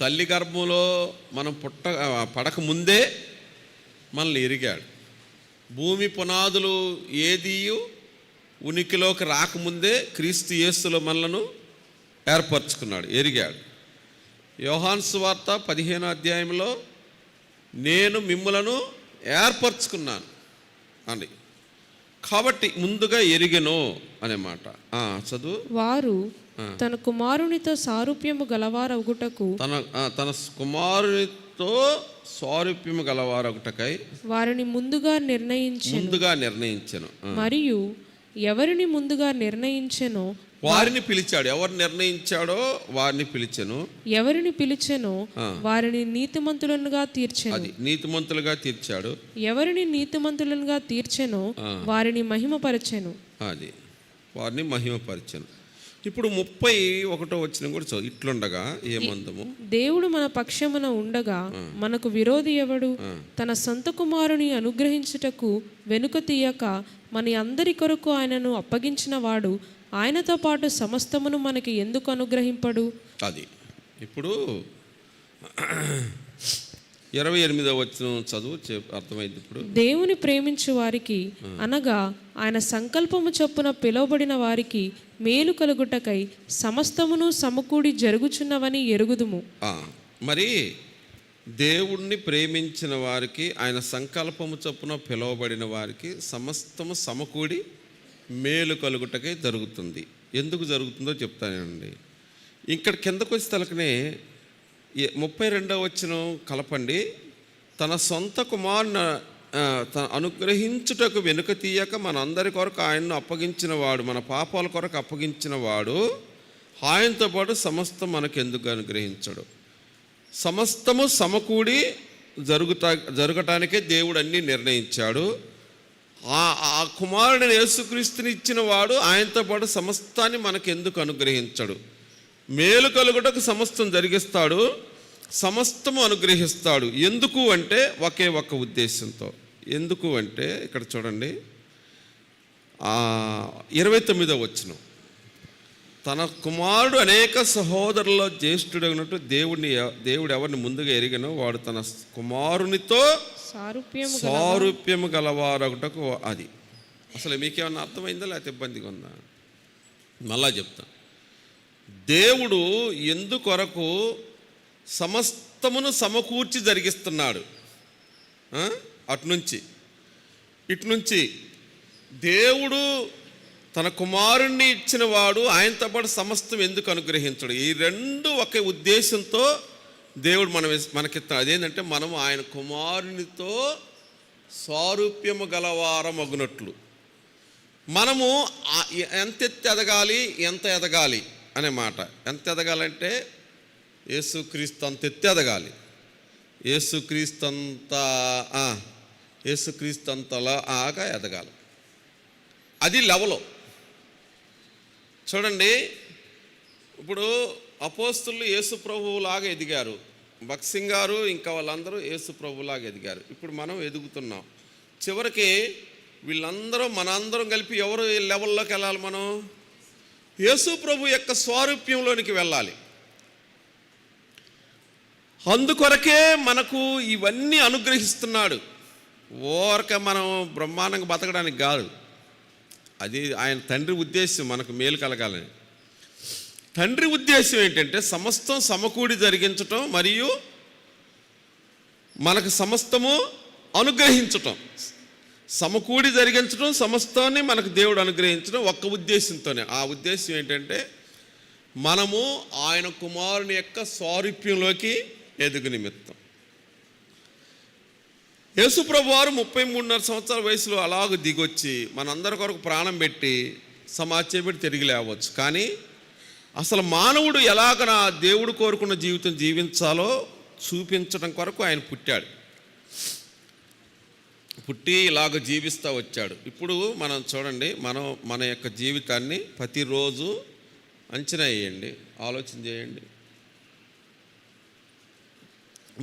తల్లి గర్భంలో మనం పడక ముందే మనల్ని ఎరిగాడు. భూమి పునాదులు ఏదియు ఉనికిలోకి రాకముందే క్రీస్తు యేసులో మనలను ఏర్పరచుకున్నాడు, ఎరిగాడు. యోహాను సువార్త 15వ అధ్యాయంలో నేను మిమ్ములను ఏర్పరచుకున్నాను అని, కాబట్టి ముందుగా ఎరిగెను అనే మాట చదువు. వారు తన కుమారునితో సారూప్యము గలవారగుటకు తన కుమారునితో సారూప్యము గలవారగుటకై వారిని ముందుగా నిర్ణయించెను. మరియు ఎవరిని ముందుగా నిర్ణయించెనో వారిని పిలిచాడు. ఎవరు నిర్ణయించాడో వారిని పిలిచెను. ఎవరిని పిలిచెనో వారిని నీతిమంతులుగా తీర్చెను. అది నీతిమంతులుగా తీర్చాడు. ఎవరిని నీతిమంతులుగా తీర్చెనో వారిని మహిమపరచెను. అది వారిని మహిమపరచెను. ఇప్పుడు 31వ వచనం కూడా చదువు. ఇట్లుండగా ఏమందము, దేవుడు మన పక్షమున ఉండగా మనకు విరోధి ఎవడు? తన సొంత కుమారుని అనుగ్రహించుటకు వెనుక తీయక మన అందరి కొరకు ఆయనను అప్పగించిన వాడు ఆయనతో పాటు సమస్తమును మనకి ఎందుకు అనుగ్రహింపడు? అది ఇప్పుడు 28వ వచనం చదువు, అర్థమైంది. ఇప్పుడు దేవుని ప్రేమించు వారికి అనగా ఆయన సంకల్పము చొప్పున పిలువబడిన వారికి మేలు కలుగుటకై సమస్తమును సమకూడి జరుగుచున్నవని ఎరుగుదుము. మరి దేవుణ్ణి ప్రేమించిన వారికి, ఆయన సంకల్పము చొప్పున పిలువబడిన వారికి సమస్తము సమకూడి మేలు కలుగుటకై జరుగుతుంది. ఎందుకు జరుగుతుందో చెప్తానండి. ఇక్కడ కిందకు వచ్చి తలకనే 32వ వచనం కలపండి. తన సొంత కుమారుని అనుగ్రహించుటకు వెనుక తీయక మనందరి కొరకు ఆయన్ను అప్పగించిన వాడు, మన పాపాల కొరకు అప్పగించిన వాడు ఆయనతో పాటు సమస్తం మనకు ఎందుకు అనుగ్రహించడు? సమస్తము సమకూడి జరగటానికే దేవుడు అన్నీ నిర్ణయించాడు. ఆ కుమారుడిని యేసుక్రీస్తుని ఇచ్చిన వాడు ఆయనతో పాటు సమస్తాన్ని మనకు ఎందుకు అనుగ్రహించడు? మేలు కలుగుటకు సమస్తం జరిగిస్తాడు, సమస్తము అనుగ్రహిస్తాడు. ఎందుకు అంటే ఒకే ఒక్క ఉద్దేశంతో. ఎందుకు అంటే ఇక్కడ చూడండి, 29వ వచనం. తన కుమారుడు అనేక సహోదరుల్లో జ్యేష్ఠుడగినట్టు దేవుడు ఎవరిని ముందుగా ఎరిగినో వాడు తన కుమారునితో సారూప్యము గలవారొకటకు. అది అసలు మీకేమన్నా అర్థమైందా లేకపోతే ఇబ్బందిగా ఉందా? మళ్ళా చెప్తా. దేవుడు ఎందుకొరకు సమస్తమును సమకూర్చి జరిగిస్తున్నాడు. అటునుంచి ఇటునుంచి దేవుడు తన కుమారుణ్ణి ఇచ్చిన వాడు ఆయనతో పాటు సమస్తం ఎందుకు అనుగ్రహించడు? ఈ రెండు ఒకే ఉద్దేశంతో దేవుడు మనకిస్తాడు. అదేంటంటే మనం ఆయన కుమారునితో సారూప్యము గలవారమగునట్లు. మనము ఎంత ఎదగాలి అనే మాట. ఎంత ఎదగాలంటే యేసుక్రీస్తు అంత ఎత్తి ఎదగాలి. యేసుక్రీస్తు అంతలా ఆగా ఎదగాలి. అది లెవెల్. చూడండి, ఇప్పుడు అపోస్తులు యేసు ప్రభువులాగా ఎదిగారు. భక్సింగ్ గారు ఇంకా వాళ్ళందరూ యేసు ప్రభువులాగా ఎదిగారు. ఇప్పుడు మనం ఎదుగుతున్నాం. చివరికి మనందరం కలిపి ఎవరు లెవెల్లోకి వెళ్ళాలి? మనం యేసు ప్రభు యొక్క స్వారూప్యంలోనికి వెళ్ళాలి. అందుకొరకే మనకు ఇవన్నీ అనుగ్రహిస్తున్నాడు. ఓరక మనం బ్రహ్మాండంగా బతకడానికి కాదు. అది ఆయన తండ్రి ఉద్దేశం, మనకు మేలు కలగాలని. తండ్రి ఉద్దేశం ఏంటంటే సమస్తం సమకూడి జరిగించటం మరియు మనకు సమస్తము అనుగ్రహించటం. సమకూడి జరిగించడం, సమస్తాన్ని మనకు దేవుడు అనుగ్రహించడం ఒక్క ఉద్దేశంతోనే. ఆ ఉద్దేశం ఏంటంటే మనము ఆయన కుమారుని యొక్క స్వారూప్యంలోకి ఎదుగు నిమిత్తం. యేసుప్రభు వారు 33.5 సంవత్సరాల వయసులో అలాగ దిగొచ్చి మనందరి కొరకు ప్రాణం పెట్టి సమాచేపెట్టి తిరిగి లేవచ్చు. కానీ అసలు మానవుడు ఎలాగ దేవుడు కోరుకున్న జీవితం జీవించాలో చూపించడం కొరకు ఆయన పుట్టాడు. పుట్టి ఇలాగ జీవిస్తూ వచ్చాడు. ఇప్పుడు మనం చూడండి, మన యొక్క జీవితాన్ని ప్రతిరోజు అంచనా వేయండి, ఆలోచన చేయండి.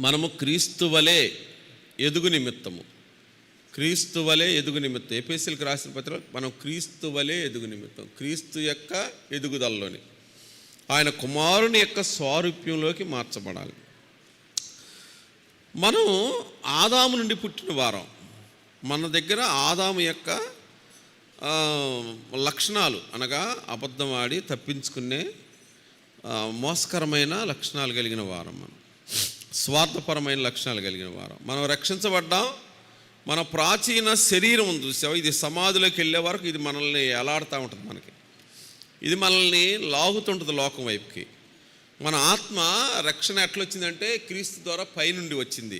మనము క్రీస్తు వలె ఎదుగు నిమిత్తము, క్రీస్తు వలె ఎదుగు నిమిత్తం. ఎఫెసీయులకు రాసిన పత్రిక మనం క్రీస్తు వలె ఎదుగు నిమిత్తం, క్రీస్తు యొక్క ఎదుగుదలలోని ఆయన కుమారుని యొక్క స్వారూప్యంలోకి మార్చబడాలి. మనం ఆదాము నుండి పుట్టిన వారం. మన దగ్గర ఆదాము యొక్క లక్షణాలు అనగా అబద్ధం ఆడి తప్పించుకునే మోసకరమైన లక్షణాలు కలిగిన వారం. మనం స్వార్థపరమైన లక్షణాలు కలిగిన వారం. మనం రక్షించబడ్డాం. మన ప్రాచీన శరీరం ఉంది చూసావా, ఇది సమాధిలోకి వెళ్ళే వరకు ఇది మనల్ని ఎలాడుతూ ఉంటుంది. ఇది మనల్ని లాగుతుంటుంది లోకం వైపుకి. మన ఆత్మ రక్షణ ఎట్లొచ్చిందంటే క్రీస్తు ద్వారా పైనుండి వచ్చింది.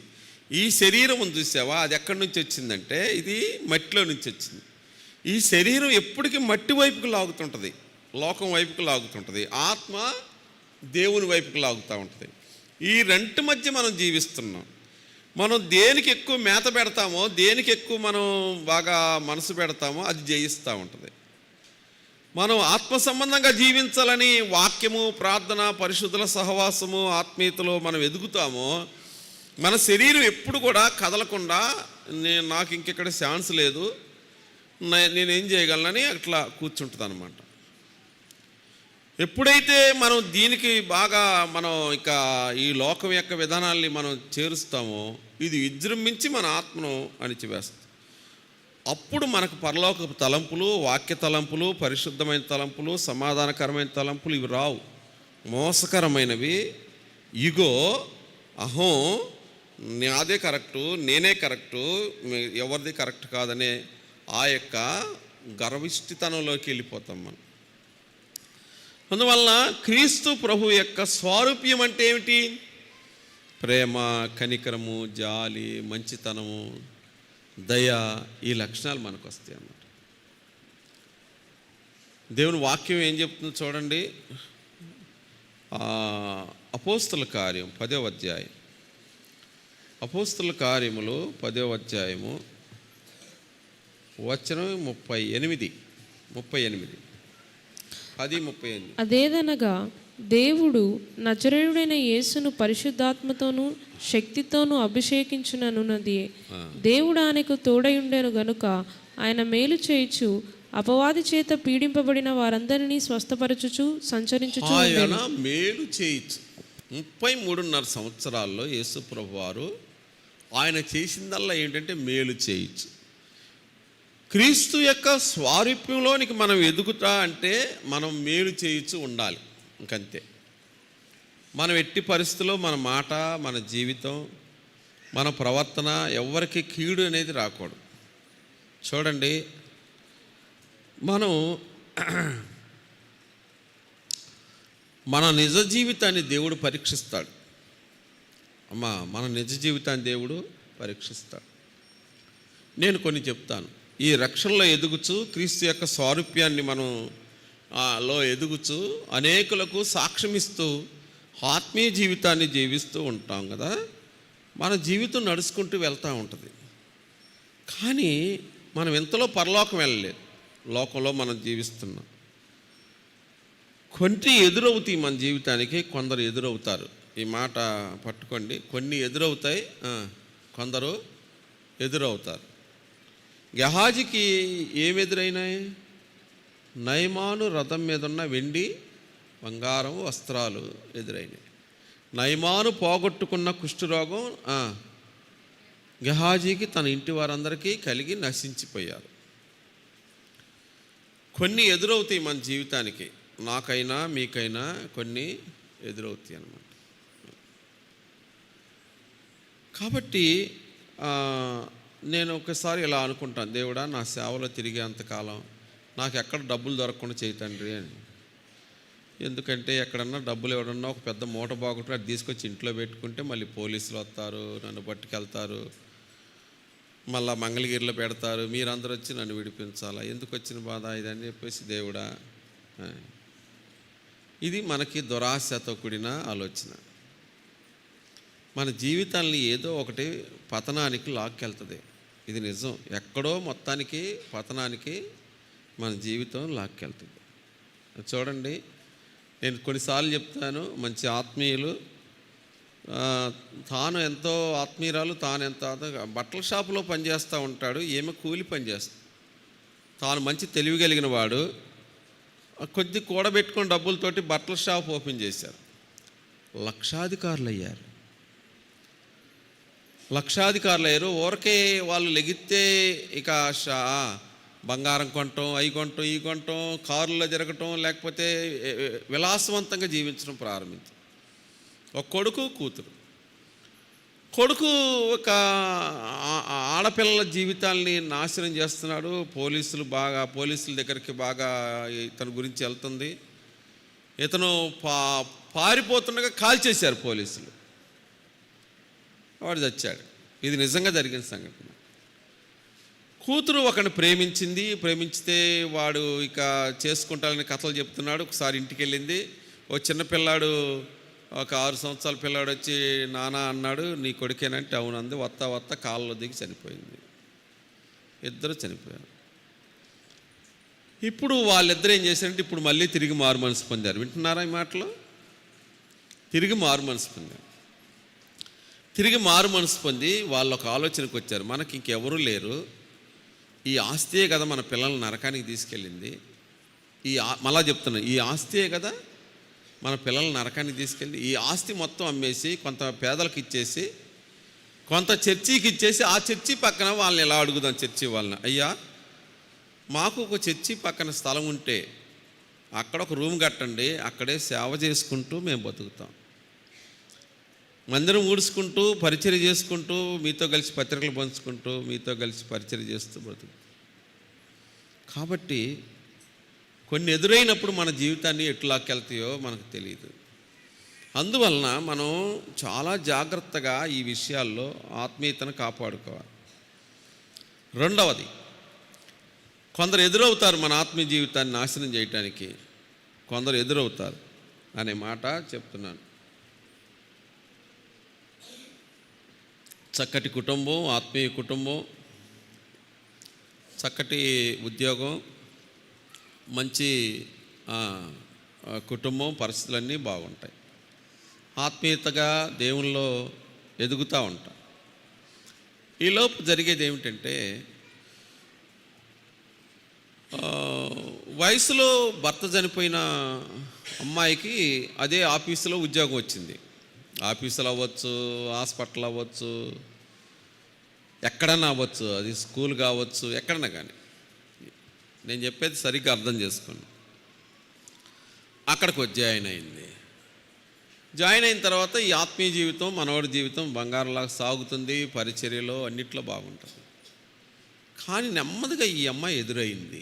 ఈ శరీరం ఉంది చూసావా, అది ఎక్కడి నుంచి వచ్చిందంటే ఇది మట్టిలో నుంచి వచ్చింది. ఈ శరీరం ఎప్పటికీ మట్టి వైపుకి లాగుతుంటుంది, లోకం వైపుకి లాగుతుంటుంది. ఆత్మ దేవుని వైపుకి లాగుతూ ఉంటుంది. ఈ రెంటి మధ్య మనం జీవిస్తున్నాం. మనం దేనికి ఎక్కువ మేత పెడతామో, దేనికి ఎక్కువ మనం బాగా మనసు పెడతామో అది జయిస్తూ ఉంటుంది. మనం ఆత్మ సంబంధంగా జీవించాలని వాక్యము, ప్రార్థన, పరిశుద్ధుల సహవాసము, ఆత్మీయతలో మనం ఎదుగుతామో మన శరీరం ఎప్పుడు కూడా కదలకుండా నాకు ఇంకెక్కడ ఛాన్స్ లేదు, నేనేం చేయగలనని అట్లా కూర్చుంటుంది అన్నమాట. ఎప్పుడైతే మనం దీనికి బాగా మనం ఇక ఈ లోకం యొక్క విధానాల్ని మనం చేరుస్తామో ఇది విజృంభించి మన ఆత్మను అణిచివేస్తుంది. అప్పుడు మనకు పరలోకపు తలంపులు, వాక్య తలంపులు, పరిశుద్ధమైన తలంపులు, సమాధానకరమైన తలంపులు ఇవి రావు. మోసకరమైనవి, ఇగో, అహం, నాదే కరెక్టు, నేనే కరెక్టు, ఎవరిది కరెక్ట్ కాదనే ఆ యొక్క గర్విష్ఠితనంలోకి వెళ్ళిపోతాం మనం. అందువలన క్రీస్తు ప్రభు యొక్క స్వారూప్యం అంటే ఏమిటి? ప్రేమ, కనికరము, జాలి, మంచితనము, దయ, ఈ లక్షణాలు మనకు వస్తాయి అన్నమాట. దేవుని వాక్యం ఏం చెప్తుందో చూడండి. అపోస్తల కార్యం 10వ అధ్యాయం, అపోస్తల కార్యములు 10వ అధ్యాయము వచనం 38. 10:38. అదేదనగా దేవుడు నజరేయుడైన యేసును పరిశుద్ధాత్మతోనూ శక్తితోనూ అభిషేకించుననున్నది. దేవుడు ఆయనకు తోడయుండెను గనుక ఆయన మేలు చేయుచు అపవాది చేత పీడింపబడిన వారందరినీ స్వస్థపరచుచు సంచరించుచు ఆయన మేలు చేయొచ్చు. 33.5 సంవత్సరాల్లో యేసు ప్రభు వారు ఆయన చేసిందల్లా ఏంటంటే మేలు చేయొచ్చు. క్రీస్తు యొక్క స్వారూప్యంలోనికి మనం ఎదుగుతా అంటే మనం మేలు చేయొచ్చు ఉండాలి, ఇంకంతే. మనం ఎట్టి పరిస్థితుల్లో మన మాట, మన జీవితం, మన ప్రవర్తన ఎవరికి కీడు అనేది రాకూడదు. చూడండి, మనం మన నిజ జీవితాన్ని దేవుడు పరీక్షిస్తాడు. మన నిజ జీవితాన్ని దేవుడు పరీక్షిస్తాడు. నేను కొన్ని చెప్తాను. ఈ రక్షణలో ఎదుగుచు క్రీస్తు యొక్క స్వారూప్యాన్ని మనం లో ఎదుగుచు అనేకులకు సాక్ష్యమిస్తూ ఆత్మీయ జీవితాన్ని జీవిస్తూ ఉంటాం కదా. మన జీవితం నడుచుకుంటూ వెళ్తూ ఉంటుంది. కానీ మనం ఎంతలో పరలోకం వెళ్ళలేదు, లోకంలో మనం జీవిస్తున్నాం. కొన్ని ఎదురవుతాయి మన జీవితానికి, కొందరు ఎదురవుతారు. ఈ మాట పట్టుకోండి. కొన్ని ఎదురవుతాయి, కొందరు ఎదురవుతారు. గెహాజీకి ఏమి ఎదురైనాయి? నయమాను రథం మీద ఉన్న వెండి, బంగారం, వస్త్రాలు ఎదురైనాయి. నయమాను పోగొట్టుకున్న కుష్ఠరోగం గెహాజీకి తన ఇంటి వారందరికీ కలిగి నశించిపోయారు. కొన్ని ఎదురవుతాయి మన జీవితానికి, నాకైనా మీకైనా కొన్ని ఎదురవుతాయి అన్నమాట. కాబట్టి నేను ఒకసారి ఇలా అనుకుంటాను, దేవుడా నా సేవలో తిరిగేంతకాలం నాకు ఎక్కడ డబ్బులు దొరకకుండా చేయి తండ్రి అని. ఎందుకంటే ఎక్కడన్నా డబ్బులు ఎవడన్నా ఒక పెద్ద మూట బాగుంటే అది తీసుకొచ్చి ఇంట్లో పెట్టుకుంటే మళ్ళీ పోలీసులు వస్తారు, నన్ను పట్టుకెళ్తారు, మళ్ళీ మంగళగిరిలో పెడతారు, మీరందరూ వచ్చి నన్ను విడిపించాలా, ఎందుకు వచ్చిన బాధ ఇదని చెప్పేసి దేవుడా. ఇది మనకి దురాశతో కూడిన ఆలోచన. మన జీవితాన్ని ఏదో ఒకటి పతనానికి లాక్కెళ్తుంది. ఇది నిజం. ఎక్కడో మొత్తానికి పతనానికి మన జీవితం లాక్కెళ్తుంది. చూడండి, నేను కొన్నిసార్లు చెప్తాను, మంచి ఆత్మీయులు, తాను ఎంతో ఆత్మీయురాలు, తాను ఎంతో బట్టల షాపులో పనిచేస్తూ ఉంటాడు, ఏమో కూలి పనిచేస్తాడు. తాను మంచి తెలివి కలిగిన వాడు, కొద్ది కూడబెట్టుకుని డబ్బులతోటి బట్టల షాప్ ఓపెన్ చేశారు. లక్షాధికారులు అయ్యారు. ఊరకే వాళ్ళు లెగితే ఇక బంగారం కొనటం, అవి కొనటం, ఈ కొనటం, కారుల్లో తిరగటం, లేకపోతే విలాసవంతంగా జీవించడం ప్రారంభించారు. ఒక కొడుకు, కూతురు. కొడుకు ఒక ఆడపిల్లల జీవితాల్ని నాశనం చేస్తున్నాడు. పోలీసుల దగ్గరికి బాగా ఇతని గురించి వెళ్తుంది. ఇతను పారిపోతుండగా కాల్చేశారు పోలీసులు. వాడు చచ్చాడు. ఇది నిజంగా జరిగిన సంఘటన. కూతురు ఒకరిని ప్రేమించితే వాడు ఇక చేసుకుంటానని కథలు చెప్తున్నాడు. ఒకసారి ఇంటికి వెళ్ళింది. ఓ చిన్నపిల్లాడు, ఒక 6 సంవత్సరాల పిల్లాడు వచ్చి నాన్న అన్నాడు, నీ కొడుకేనంటే అవునంది. వత్తా కాళ్ళలో దిగి చనిపోయింది. ఇద్దరు చనిపోయారు. ఇప్పుడు వాళ్ళిద్దరు ఏం చేశారంటే ఇప్పుడు మళ్ళీ తిరిగి మారు మనసు పొందారు. వింటున్నారా ఈ మాటలు? తిరిగి మారు మనసు పొంది వాళ్ళు ఒక ఆలోచనకు వచ్చారు, మనకి ఇంకెవరూ లేరు, ఈ ఆస్తియే కదా మన పిల్లల్ని నరకానికి తీసుకెళ్ళింది, మళ్ళా చెప్తున్నాను, ఈ ఆస్తియే కదా మన పిల్లల్ని నరకానికి తీసుకెళ్ళి, ఈ ఆస్తి మొత్తం అమ్మేసి కొంత పేదలకు ఇచ్చేసి కొంత చర్చికి ఇచ్చేసి ఆ చర్చి పక్కన వాళ్ళని ఎలా అడుగుదాం, చర్చి వాళ్ళని, అయ్యా మాకు ఒక చర్చి పక్కన స్థలం ఉంటే అక్కడ ఒక రూమ్ కట్టండి, అక్కడే సేవ చేసుకుంటూ మేము బతుకుతాం, మందిరం ఊడ్చుకుంటూ పరిచర్య చేసుకుంటూ మీతో కలిసి పత్రికలు పంచుకుంటూ మీతో కలిసి పరిచర్య చేస్తూ బ్రతుకు. కాబట్టి కొన్ని ఎదురైనప్పుడు మన జీవితాన్ని ఎట్లాకెళ్తాయో మనకు తెలియదు. అందువలన మనం చాలా జాగ్రత్తగా ఈ విషయాల్లో ఆత్మీయతను కాపాడుకోవాలి. రెండవది, కొందరు ఎదురవుతారు మన ఆత్మీయ జీవితాన్ని నాశనం చేయటానికి. కొందరు ఎదురవుతారు అనే మాట చెప్తున్నాను. చక్కటి కుటుంబం, ఆత్మీయ కుటుంబం, చక్కటి ఉద్యోగం, మంచి కుటుంబం, పరిస్థితులన్నీ బాగుంటాయి. ఆత్మీయతగా దేవునిలో ఎదుగుతూ ఉంటాం. ఈలోపు జరిగేది ఏమిటంటే, వయసులో భర్త చనిపోయిన అమ్మాయికి అదే ఆఫీసులో ఉద్యోగం వచ్చింది. ఆఫీసులు అవ్వచ్చు, హాస్పిటల్ అవ్వచ్చు, ఎక్కడన్నా అవ్వచ్చు, అది స్కూల్ కావచ్చు, ఎక్కడన్నా కానీ. నేను చెప్పేది సరిగ్గా అర్థం చేసుకోండి. అక్కడికి జాయిన్ అయింది. జాయిన్ అయిన తర్వాత ఈ ఆత్మీయ జీవితం, మనవడి జీవితం బంగారంలాగా సాగుతుంది, పరిచర్యలో అన్నిట్లో బాగుంటుంది. కానీ నెమ్మదిగా ఈ అమ్మాయి ఎదురైంది,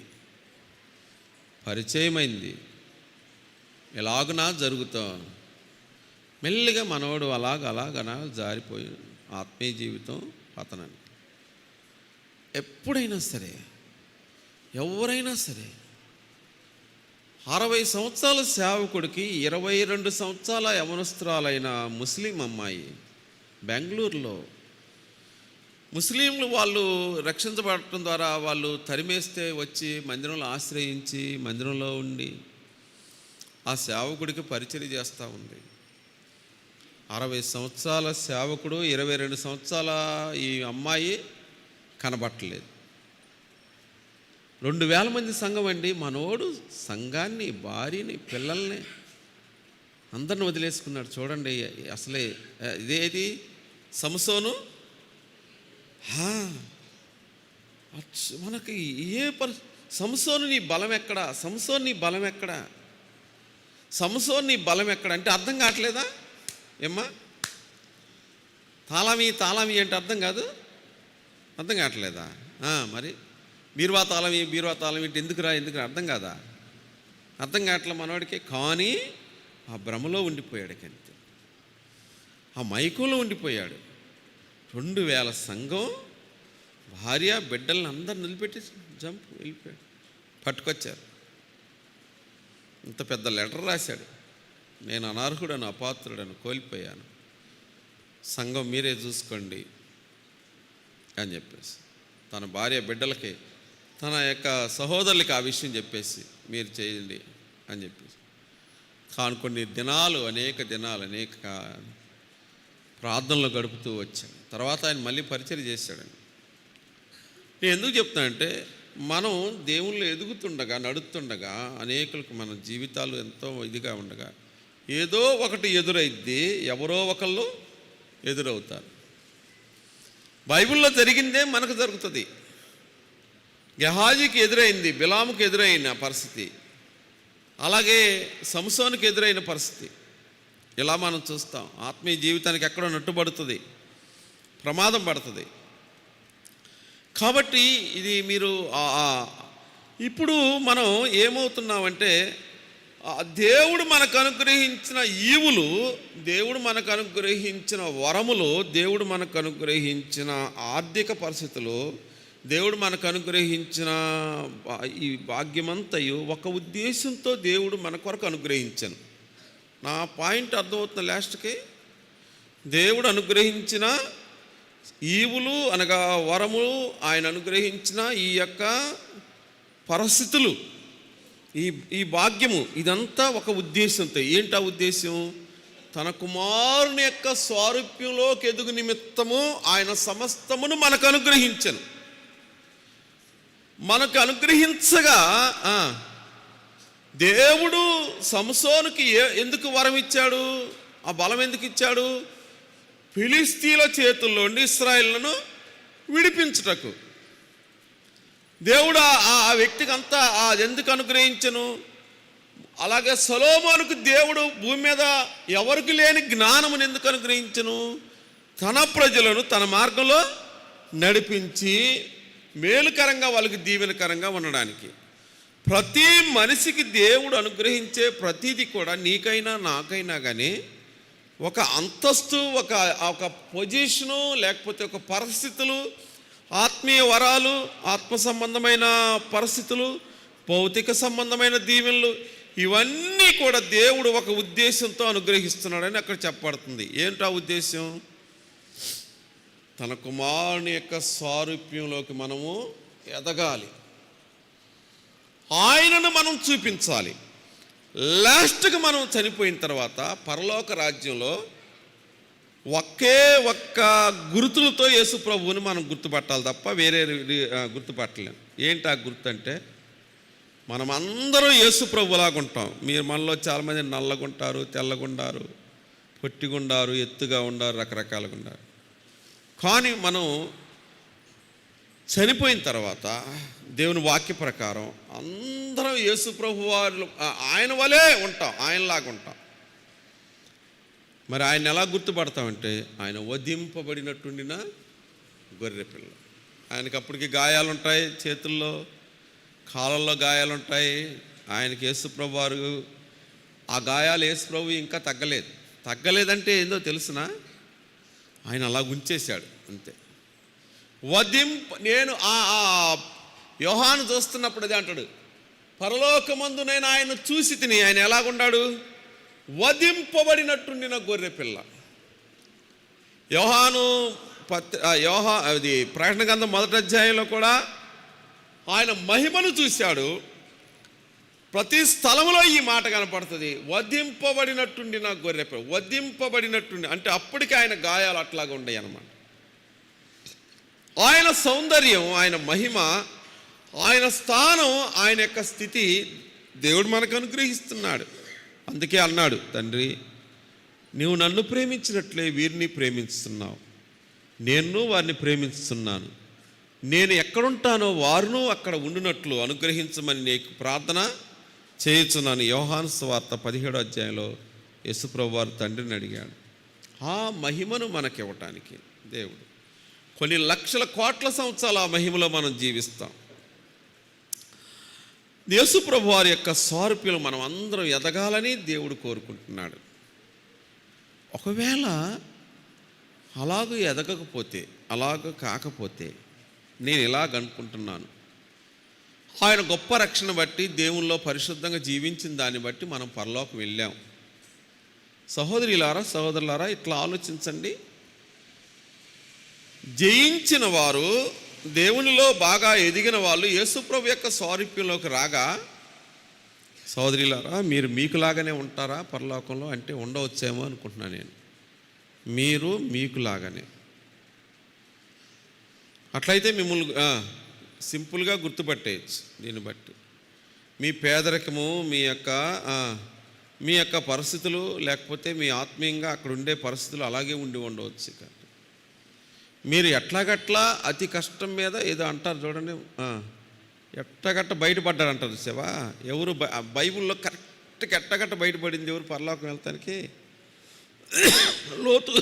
పరిచయమైంది, ఎలాగునా జరుగుతాం. మెల్లిగా మనవడు అలాగనా జారిపోయి ఆత్మీయ జీవితం పతనానికి. ఎప్పుడైనా సరే, ఎవరైనా సరే, 60 సంవత్సరాల సేవకుడికి 22 సంవత్సరాల యవనస్తురాలైన ముస్లిం అమ్మాయి బెంగళూరులో, ముస్లింలు వాళ్ళు రక్షించబడటం ద్వారా వాళ్ళు తరిమేస్తే వచ్చి మందిరంలో ఆశ్రయించి మందిరంలో ఉండి ఆ సేవకుడికి పరిచర్య చేస్తూ ఉంది. 60 సంవత్సరాల సేవకుడు, 22 సంవత్సరాల ఈ అమ్మాయి కనబట్టలేదు. 2000 మంది సంఘం అండి. మనోడు సంఘాన్ని, భార్యని, పిల్లల్ని అందరిని వదిలేసుకున్నాడు. చూడండి అసలే ఇదేది సంసోను. మనకి సంసోను నీ బలం ఎక్కడా, సంసోను నీ బలం ఎక్కడా, సంసోను నీ బలం ఎక్కడ అంటే అర్థం కావట్లేదా ఏమ్మా? తాళమి అంటే అర్థం కాదు, అర్థం కావట్లేదా? మరి బీరువా తాళమి అంటే ఎందుకురా అర్థం కాదా? అర్థం కావట్లే మనవాడికి. కానీ ఆ భ్రమలో ఉండిపోయాడు, అంతే, ఆ మైకంలో ఉండిపోయాడు. 2000 సంఘం, భార్య, బిడ్డలను అందరు నిలబెట్టి వెళ్ళిపోయాడు. పట్టుకొచ్చారు. ఇంత పెద్ద లెటర్ రాశాడు, నేను అనర్హుడను, అపాత్రుడను, కోల్పోయాను, సంఘం మీరే చూసుకోండి అని చెప్పేసి తన భార్య బిడ్డలకి, తన యొక్క సహోదరులకి ఆ విషయం చెప్పేసి మీరు చేయండి అని చెప్పేసి కొన్ని దినాలు, అనేక ప్రార్థనలు గడుపుతూ వచ్చాడు. తర్వాత ఆయన మళ్ళీ పరిచర్య చేశాడండి. నేను ఎందుకు చెప్తానంటే, మనం దేవుళ్ళు ఎదుగుతుండగా, నడుస్తుండగా, అనేకులకు మన జీవితాలు ఎంతో ఇదిగా ఉండగా ఏదో ఒకటి ఎదురైద్ది, ఎవరో ఒకళ్ళు ఎదురవుతారు. బైబిల్లో జరిగిందే మనకు జరుగుతుంది. గెహాజీకి ఎదురైంది, బిలాముకి ఎదురైన పరిస్థితి, అలాగే సంసోనుకి ఎదురైన పరిస్థితి. ఇలా మనం చూస్తాం. ఆత్మీయ జీవితానికి ఎక్కడో నట్టుబడుతుంది, ప్రమాదం పడుతుంది. కాబట్టి ఇది మీరు ఇప్పుడు మనం ఏమవుతున్నామంటే, దేవుడు మనకు అనుగ్రహించిన ఈవులు, దేవుడు మనకు అనుగ్రహించిన వరములు, దేవుడు మనకు అనుగ్రహించిన ఆర్థిక పరిస్థితులు, దేవుడు మనకు అనుగ్రహించిన ఈ భాగ్యమంతయు ఒక ఉద్దేశంతో దేవుడు మన కొరకు అనుగ్రహించాను. నా పాయింట్ అర్థమవుతున్న లాస్ట్కి, దేవుడు అనుగ్రహించిన ఈవులు అనగా వరములు, ఆయన అనుగ్రహించిన ఈ యొక్క పరిస్థితులు, ఈ భాగ్యము, ఇదంతా ఒక ఉద్దేశంతో. ఏంటి ఆ ఉద్దేశం? తన కుమారుని యొక్క స్వారూప్యంలోకి ఎదుగు నిమిత్తము ఆయన సమస్తమును మనకు అనుగ్రహించను. మనకు అనుగ్రహించగా దేవుడు సంసోనుకి ఎందుకు వరం ఇచ్చాడు? ఆ బలం ఎందుకు ఇచ్చాడు? ఫిలిస్తీన్ల చేతుల్లో నుండి ఇశ్రాయేలును విడిపించుటకు. దేవుడు ఆ వ్యక్తికి అంతా అది ఎందుకు అనుగ్రహించను? అలాగే సొలొమోనుకు దేవుడు భూమి మీద ఎవరికి లేని జ్ఞానమును ఎందుకు అనుగ్రహించను? తన ప్రజలను తన మార్గంలో నడిపించి మేలుకరంగా, వాళ్ళకి దీవెనకరంగా ఉండడానికి. ప్రతి మనిషికి దేవుడు అనుగ్రహించే ప్రతిదీ కూడా, నీకైనా నాకైనా కానీ, ఒక అంతస్తు, ఒక పొజిషను, లేకపోతే ఒక పరిస్థితులు, ఆత్మీయ వరాలు, ఆత్మ సంబంధమైన పరిస్థితులు, భౌతిక సంబంధమైన దీవెనలు, ఇవన్నీ కూడా దేవుడు ఒక ఉద్దేశంతో అనుగ్రహిస్తున్నాడని అక్కడ చెప్పబడుతుంది. ఏంటా ఉద్దేశం? తన కుమారుని యొక్క స్వారూప్యంలోకి మనము ఎదగాలి, ఆయనను మనం చూపించాలి. లాస్ట్కి మనం చనిపోయిన తర్వాత పరలోక రాజ్యంలో ఒకే ఒక్క గుర్తులతో యేసు ప్రభువుని మనం గుర్తుపట్టాలి తప్ప వేరే గుర్తుపట్టలేం. ఏంటి ఆ గుర్తు అంటే, మనం అందరం యేసు ప్రభులాగా ఉంటాం. మీరు మనలో చాలామంది నల్లగుంటారు, తెల్లగుండారు, పొట్టిగుండారు, ఎత్తుగా ఉండారు, రకరకాలుగా ఉండారు. కానీ మనం చనిపోయిన తర్వాత దేవుని వాక్య ప్రకారం అందరం యేసు ప్రభు వారు ఆయన వలే ఉంటాం, ఆయనలాగా ఉంటాం. మరి ఆయన ఎలా గుర్తుపడతామంటే, ఆయన వధింపబడినట్టుండిన గొర్రెపిల్ల. ఆయనకి అప్పటికి గాయాలుంటాయి, చేతుల్లో కాళ్ళల్లో గాయాలుంటాయి. ఆయనకి యేసు ప్రభు వారు ఆ గాయాలు యేసు ప్రభు ఇంకా తగ్గలేదంటే ఏందో తెలుసునా? ఆయన అలా ఉంచేశాడు అంతే. నేను యోహాను చూస్తున్నప్పుడు అదే అంటాడు, పరలోకమందు నేను ఆయన చూసి తిని. ఆయన ఎలాగున్నాడు? వధింపబడినట్టుండిన గొర్రెపిల్ల. అది ప్రకటన గ్రంథం 1వ అధ్యాయంలో కూడా ఆయన మహిమను చూశాడు. ప్రతి స్థలంలో ఈ మాట కనపడుతుంది, వధింపబడినట్టుండిన గొర్రెపిల్ల. వధింపబడినట్టుండి అంటే అప్పటికి ఆయన గాయాలు అట్లాగా ఉండేవి అన్నమాట. ఆయన సౌందర్యం, ఆయన మహిమ, ఆయన స్థానం, ఆయన యొక్క స్థితి దేవుడు మనకు అనుగ్రహిస్తున్నాడు. అందుకే అన్నాడు, తండ్రి నీవు నన్ను ప్రేమించినట్లే వీరిని ప్రేమిస్తున్నావు, నేను వారిని ప్రేమిస్తున్నాను. నేను ఎక్కడుంటానో వారును అక్కడ ఉండునట్లు అనుగ్రహించమని నీకు ప్రార్థన చేయుచున్నాను. యోహాను సువార్త 17వ అధ్యాయంలో యేసుప్రభు వారు తండ్రిని అడిగాడు. ఆ మహిమను మనకివ్వటానికి దేవుడు కొన్ని లక్షల కోట్ల సంవత్సరాలు ఆ మహిమలో మనం జీవిస్తాం. యేసుప్రభు వారి యొక్క సారూప్యం మనం అందరం ఎదగాలని దేవుడు కోరుకుంటున్నాడు. ఒకవేళ అలాగ ఎదగకపోతే, అలాగ కాకపోతే, నేను ఇలాగ అనుకుంటున్నాను, ఆయన గొప్ప రక్షణ బట్టి దేవుల్లో పరిశుద్ధంగా జీవించిన దాన్ని బట్టి మనం పరలోకం వెళ్ళాం. సహోదరులారా, సహోదరులారా, ఇట్లా ఆలోచించండి. జయించిన వారు, దేవునిలో బాగా ఎదిగిన వాళ్ళు యేసుప్రభు యొక్క సారూప్యంలోకి రాగా, సహోదరులారా మీరు మీకులాగానే ఉంటారా పరలోకంలో అంటే ఉండవచ్చేమో అనుకుంటున్నాను నేను. మీరు మీకులాగానే. అట్లయితే మిమ్మల్ని సింపుల్గా గుర్తుపట్టేయచ్చు. దీన్ని బట్టి మీ పేదరికము, మీ యొక్క పరిస్థితులు, లేకపోతే మీ ఆత్మీయంగా అక్కడ ఉండే పరిస్థితులు అలాగే ఉండవచ్చు. కానీ మీరు ఎట్లాగట్లా అతి కష్టం మీద ఏదో అంటారు చూడండి, ఎట్టగట్ట బయటపడ్డారు అంటారు చూసావా. ఎవరు బైబిల్లో కరెక్ట్గా ఎట్టగట్ట బయటపడింది ఎవరు పరలోకం వెళ్తానికి? లోతు.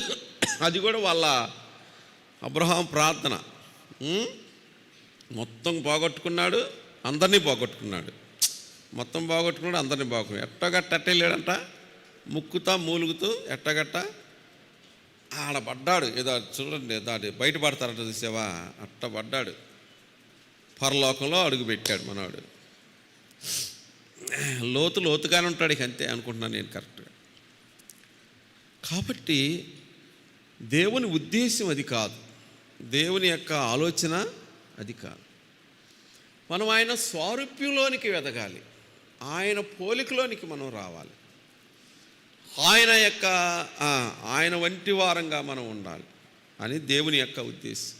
అది కూడా వాళ్ళ అబ్రహాం ప్రార్థన. మొత్తం పోగొట్టుకున్నాడు, అందరినీ పోగొట్టుకున్నాడు. మొత్తం పోగొట్టుకున్నాడు, అందరినీ పోగొట్టుకున్నాడు. ఎట్టగట్ట అట్టెళ్ళాడంట, ముక్కుతా మూలుగుతూ ఎట్టగట్ట ఆడబడ్డాడు. ఏదో చూడండి, దాటి బయటపడతారంట చూసావా, అట్టబడ్డాడు. పరలోకంలో అడుగుపెట్టాడు మనవాడు. లోతుగానే ఉంటాడు. ఇక అంతే అనుకుంటున్నాను నేను కరెక్ట్గా. కాబట్టి దేవుని ఉద్దేశం అది కాదు, దేవుని యొక్క ఆలోచన అది కాదు. మనం ఆయన స్వారూప్యంలోనికి వెదగాలి, ఆయన పోలికలోనికి మనం రావాలి, ఆయన వంటి వారంగా మనం ఉండాలి అని దేవుని యొక్క ఉద్దేశం.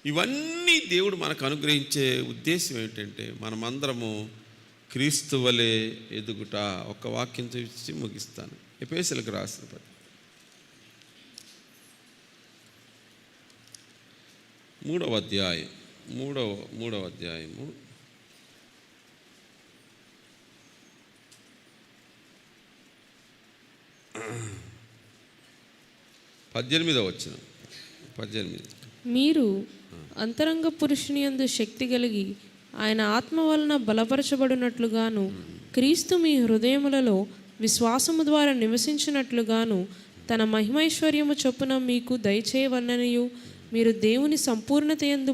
ఇవన్నీ దేవుడు మనకు అనుగ్రహించే ఉద్దేశం ఏంటంటే మనమందరము క్రీస్తు వలె ఎదుగుట. ఒక వాక్యం చూసి ముగిస్తాను. ఎఫెసీయులకు రాసిన పత్రిక 3వ అధ్యాయం 18వ వచనం. 18. మీరు అంతరంగ పురుషుని యందు శక్తి కలిగి ఆయన ఆత్మ వలన బలపరచబడినట్లుగాను, క్రీస్తు మీ హృదయములలో విశ్వాసము ద్వారా నివసించినట్లుగాను తన మహిమైశ్వర్యము చొప్పున మీకు దయచేయవలననియు, మీరు దేవుని సంపూర్ణత యందు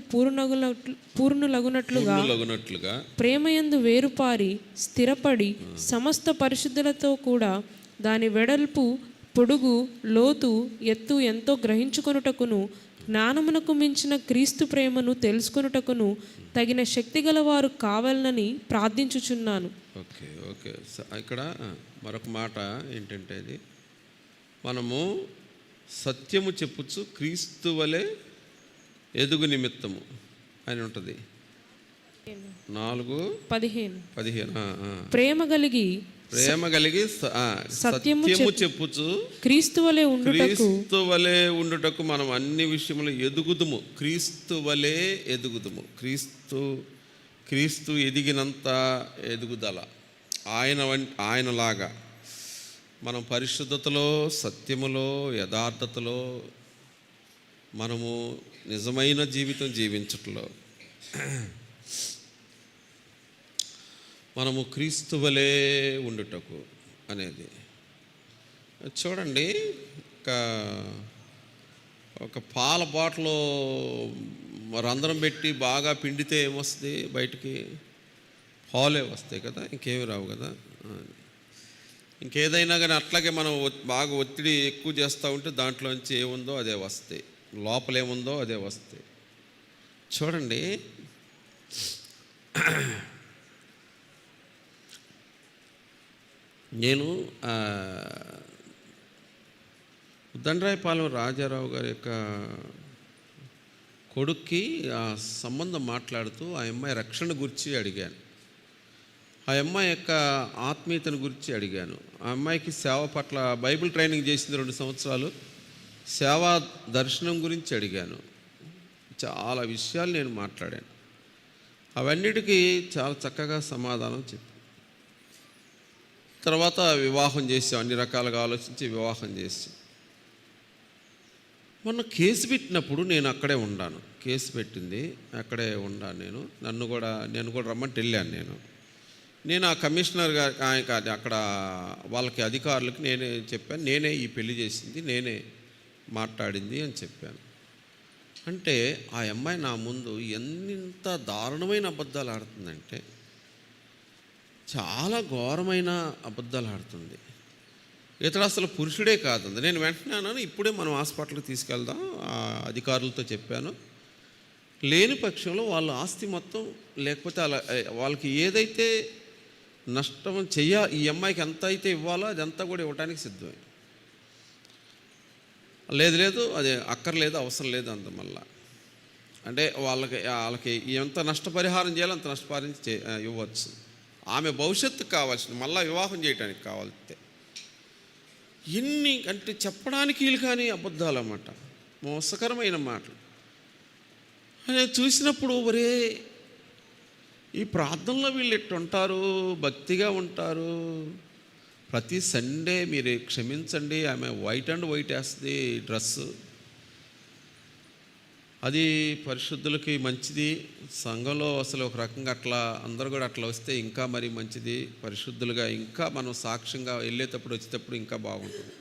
పూర్ణులగునట్లుగా ప్రేమయందు వేరుపారి స్థిరపడి సమస్త పరిశుద్ధులతో కూడా దాని వెడల్పు, పొడుగు, లోతు, ఎత్తు ఎంతో గ్రహించుకొనుటకును, జ్ఞానమునకు మించిన క్రీస్తు ప్రేమను తెలుసుకొనుటకును తగిన శక్తి గలవారు కావాలని ప్రార్థించుచున్నాను. ఓకే. ఇక్కడ మరొక మాట ఏంటంటే, అది మనము సత్యము చెప్పుచ్చు క్రీస్తు వలె ఎదుగు నిమిత్తము అని ఉంటుంది. 4:15 ప్రేమ కలిగి సత్యము చెప్పుచు క్రీస్తు వలె ఉండుటకు మనం అన్ని విషయములు ఎదుగుదుము. క్రీస్తు వలె ఎదుగుదుము. క్రీస్తు ఎదిగినంత ఎదుగుదల, ఆయనలాగా మనం పరిశుద్ధతలో, సత్యములో, యథార్థతలో మనము నిజమైన జీవితం జీవించట్లో మనము క్రీస్తు వలె ఉండుటకు అనేది. చూడండి, ఒక పాల బాటలో రంధ్రం పెట్టి బాగా పిండితే ఏమొస్తుంది బయటికి? పాలే వస్తాయి కదా, ఇంకేమి రావు కదా. ఇంకేదైనా కానీ అట్లాగే మనం బాగా ఒత్తిడి ఎక్కువ చేస్తూ ఉంటే దాంట్లోంచి ఏముందో అదే వస్తాయి, లోపలేముందో అదే వస్తాయి. చూడండి, నేను ఉద్దండరాయపాలెం రాజారావు గారి యొక్క కొడుక్కి ఆ సంబంధం మాట్లాడుతూ ఆ అమ్మాయి రక్షణ గురించి అడిగాను. ఆ అమ్మాయి యొక్క ఆత్మీయతను గురించి అడిగాను. ఆ అమ్మాయికి సేవ పట్ల బైబిల్ ట్రైనింగ్ చేసింది 2 సంవత్సరాలు. సేవా దర్శనం గురించి అడిగాను. చాలా విషయాలు నేను మాట్లాడాను. అవన్నిటికీ చాలా చక్కగా సమాధానం చెప్పి తర్వాత వివాహం చేసాం. అన్ని రకాలుగా ఆలోచించి వివాహం చేసి మొన్న కేసు పెట్టినప్పుడు నేను అక్కడే ఉన్నాను. కేసు పెట్టింది అక్కడే ఉన్నాను. నేను కూడా రమ్మంటే వెళ్ళాను. నేను ఆ కమిషనర్ గారి అక్కడ వాళ్ళకి అధికారులకి నేనే చెప్పాను, నేనే ఈ పెళ్లి చేసింది, నేనే మాట్లాడింది అని చెప్పాను. అంటే ఆ అమ్మాయి నా ముందు ఎంత దారుణమైన అబద్ధాలు ఆడుతుందంటే చాలా ఘోరమైన అబద్ధాలు ఆడుతుంది. ఇతడు అసలు పురుషుడే కాదండి. నేను వెంటనే అన్నాను, ఇప్పుడే మనం హాస్పిటల్కి తీసుకెళ్దాం. అధికారులతో చెప్పాను. లేని పక్షంలో వాళ్ళ ఆస్తి మొత్తం లేకపోతే అలా వాళ్ళకి ఏదైతే నష్టం ఈ అమ్మాయికి ఎంత అయితే ఇవ్వాలో అదంతా కూడా ఇవ్వడానికి సిద్ధమే. లేదు అది అక్కర్లేదు, అవసరం లేదు అంత. మళ్ళా అంటే వాళ్ళకి ఎంత నష్టపరిహారం చేయాలో అంత నష్టపరిహారం ఇవ్వచ్చు. ఆమె భవిష్యత్తుకు కావాల్సింది, మళ్ళీ వివాహం చేయడానికి కావాలితే. ఎన్ని అంటే చెప్పడానికి వీలు కానీ అబద్ధాలు అన్నమాట, మోసకరమైన మాటలు. నేను చూసినప్పుడు ఒరే ఈ ప్రార్థనలో వీళ్ళు ఎట్టుంటారు, భక్తిగా ఉంటారు. ప్రతి సండే మీరు క్షమించండి, ఆమె వైట్ అండ్ వైట్ వేస్తుంది డ్రెస్సు. అది పరిశుద్ధులకి మంచిది. సంఘంలో అసలు ఒక రకంగా అట్లా అందరూ కూడా అట్లా వస్తే ఇంకా మరి మంచిది. పరిశుద్ధులుగా ఇంకా మనం సాక్ష్యంగా వెళ్ళేటప్పుడు వచ్చేటప్పుడు ఇంకా బాగుంటుంది.